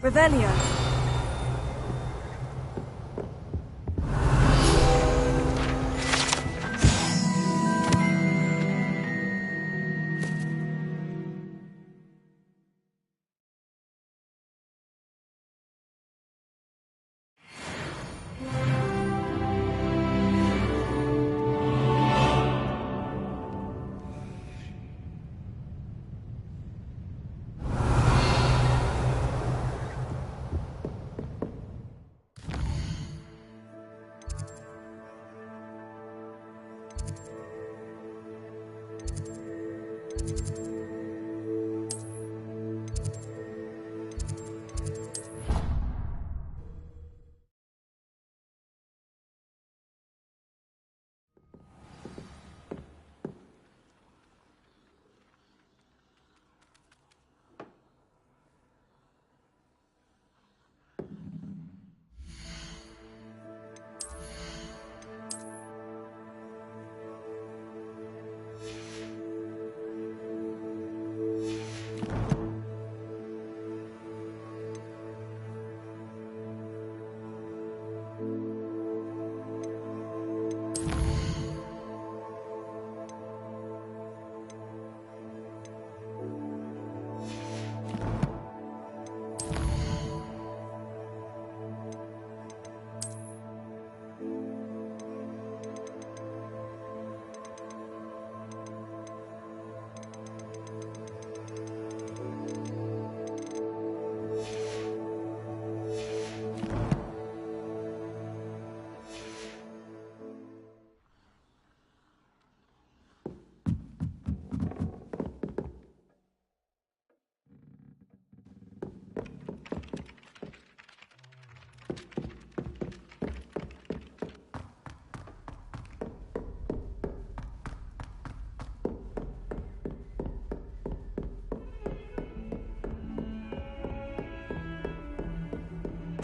Revelio.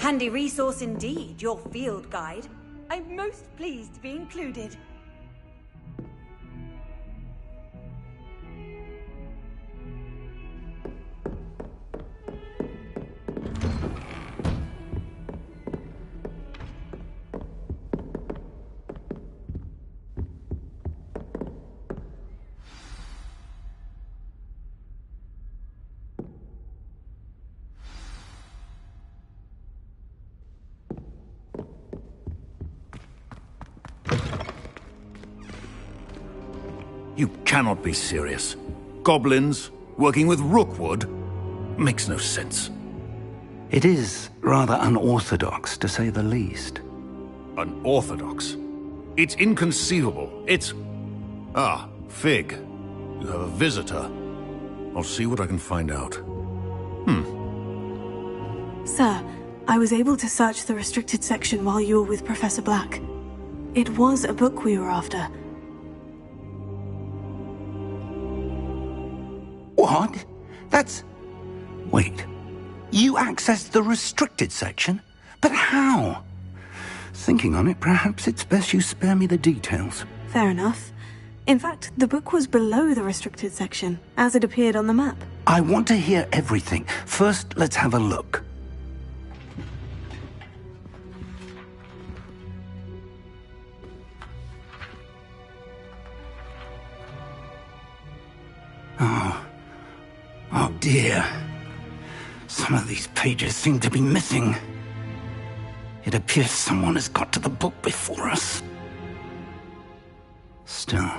Handy resource indeed, your field guide. I'm most pleased to be included. You cannot be serious. Goblins working with Rookwood makes no sense. It is rather unorthodox, to say the least. Unorthodox? It's inconceivable. It's... Ah, Fig. You have a visitor. I'll see what I can find out. Sir, I was able to search the restricted section while you were with Professor Black. It was a book we were after. What? That's... Wait. You accessed the restricted section? But how? Thinking on it, perhaps it's best you spare me the details. Fair enough. In fact, the book was below the restricted section, as it appeared on the map. I want to hear everything. First, let's have a look. Oh dear. Some of these pages seem to be missing. It appears someone has got to the book before us. Still,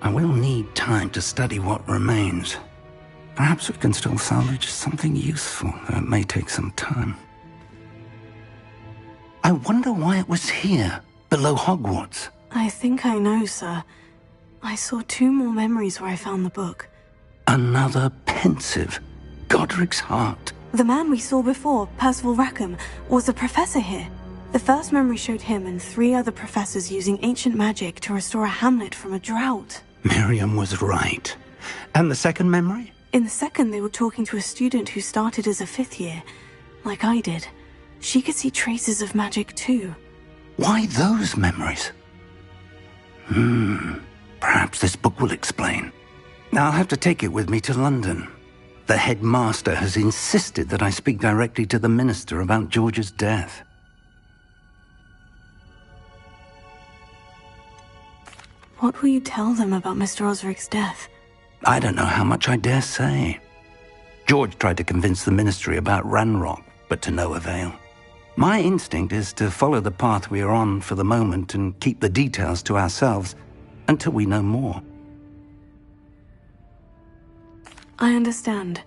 I will need time to study what remains. Perhaps we can still salvage something useful, though it may take some time. I wonder why it was here, below Hogwarts. I think I know, sir. I saw 2 more memories where I found the book. Another pensive. Godric's heart. The man we saw before, Percival Rackham, was a professor here. The first memory showed him and 3 other professors using ancient magic to restore a hamlet from a drought. Miriam was right. And the second memory? In the second, they were talking to a student who started as a 5th year, like I did. She could see traces of magic too. Why those memories? Perhaps this book will explain. I'll have to take it with me to London. The headmaster has insisted that I speak directly to the minister about George's death. What will you tell them about Mr. Osric's death? I don't know how much I dare say. George tried to convince the ministry about Ranrock, but to no avail. My instinct is to follow the path we are on for the moment and keep the details to ourselves until we know more. I understand.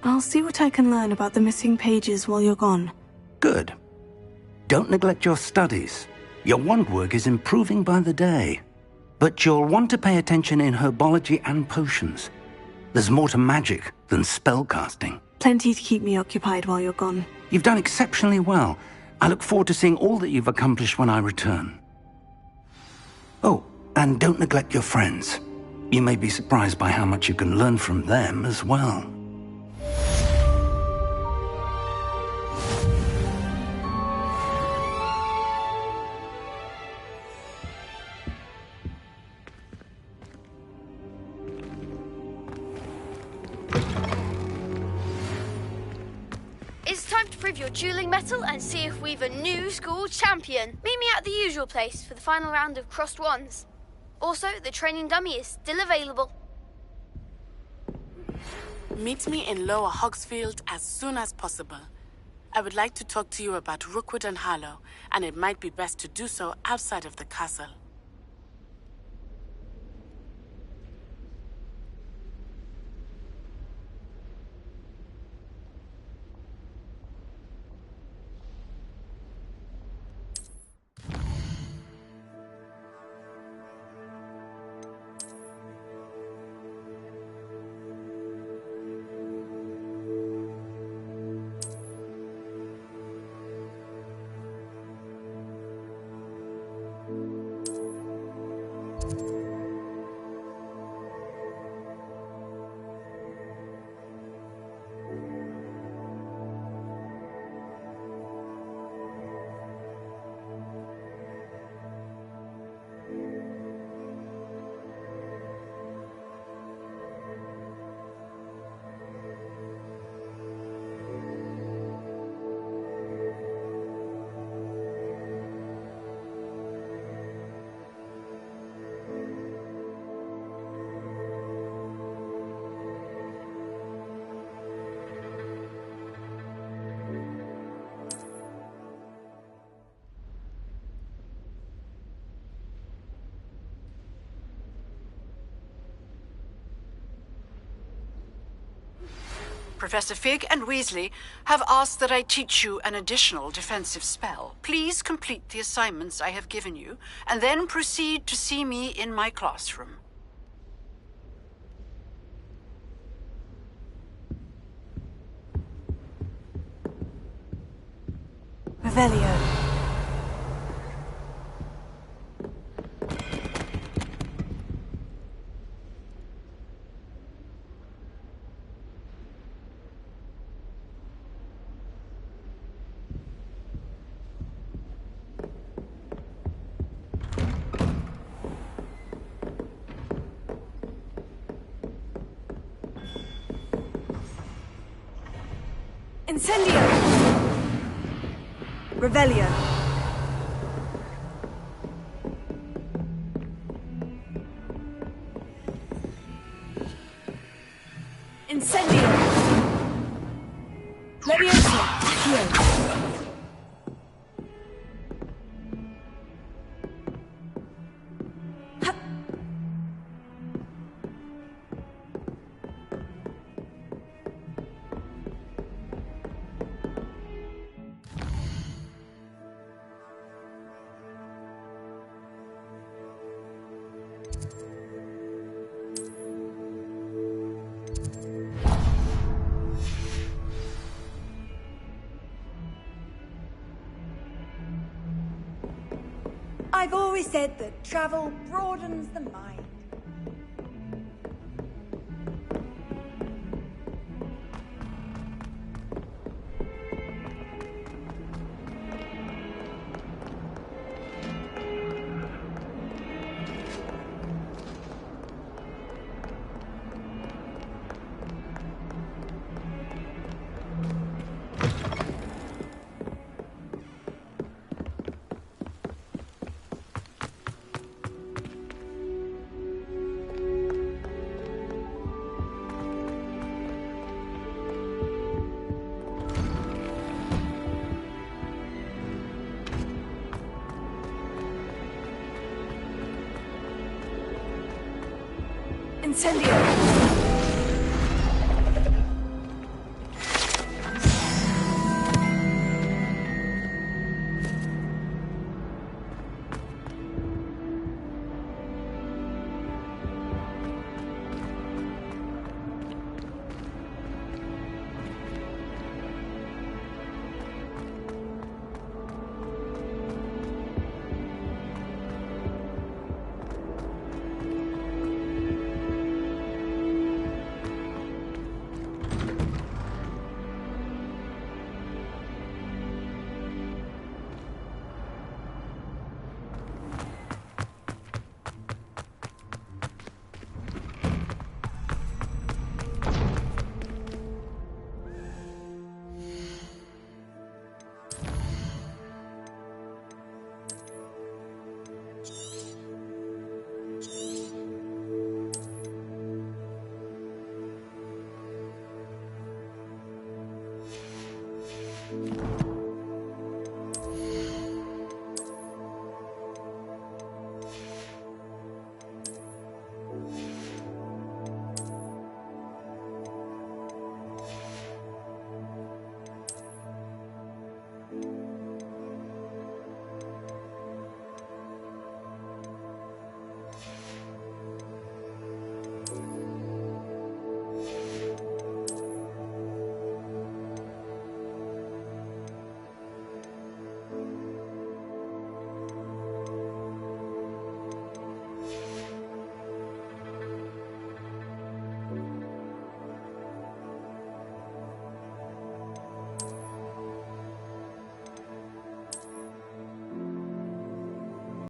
I'll see what I can learn about the missing pages while you're gone. Good. Don't neglect your studies. Your wand work is improving by the day. But you'll want to pay attention in herbology and potions. There's more to magic than spellcasting. Plenty to keep me occupied while you're gone. You've done exceptionally well. I look forward to seeing all that you've accomplished when I return. Oh, and don't neglect your friends. You may be surprised by how much you can learn from them as well. It's time to prove your dueling mettle and see if we've a new school champion. Meet me at the usual place for the final round of crossed wands. Also, the training dummy is still available. Meet me in Lower Hogsfield as soon as possible. I would like to talk to you about Rookwood and Harlow, and it might be best to do so outside of the castle. Professor Fig and Weasley have asked that I teach you an additional defensive spell. Please complete the assignments I have given you, and then proceed to see me in my classroom. Revelio. Incendio! Revelio. Incendio! Leviosa! Accio! I've always said that travel broadens the mind. Incendio!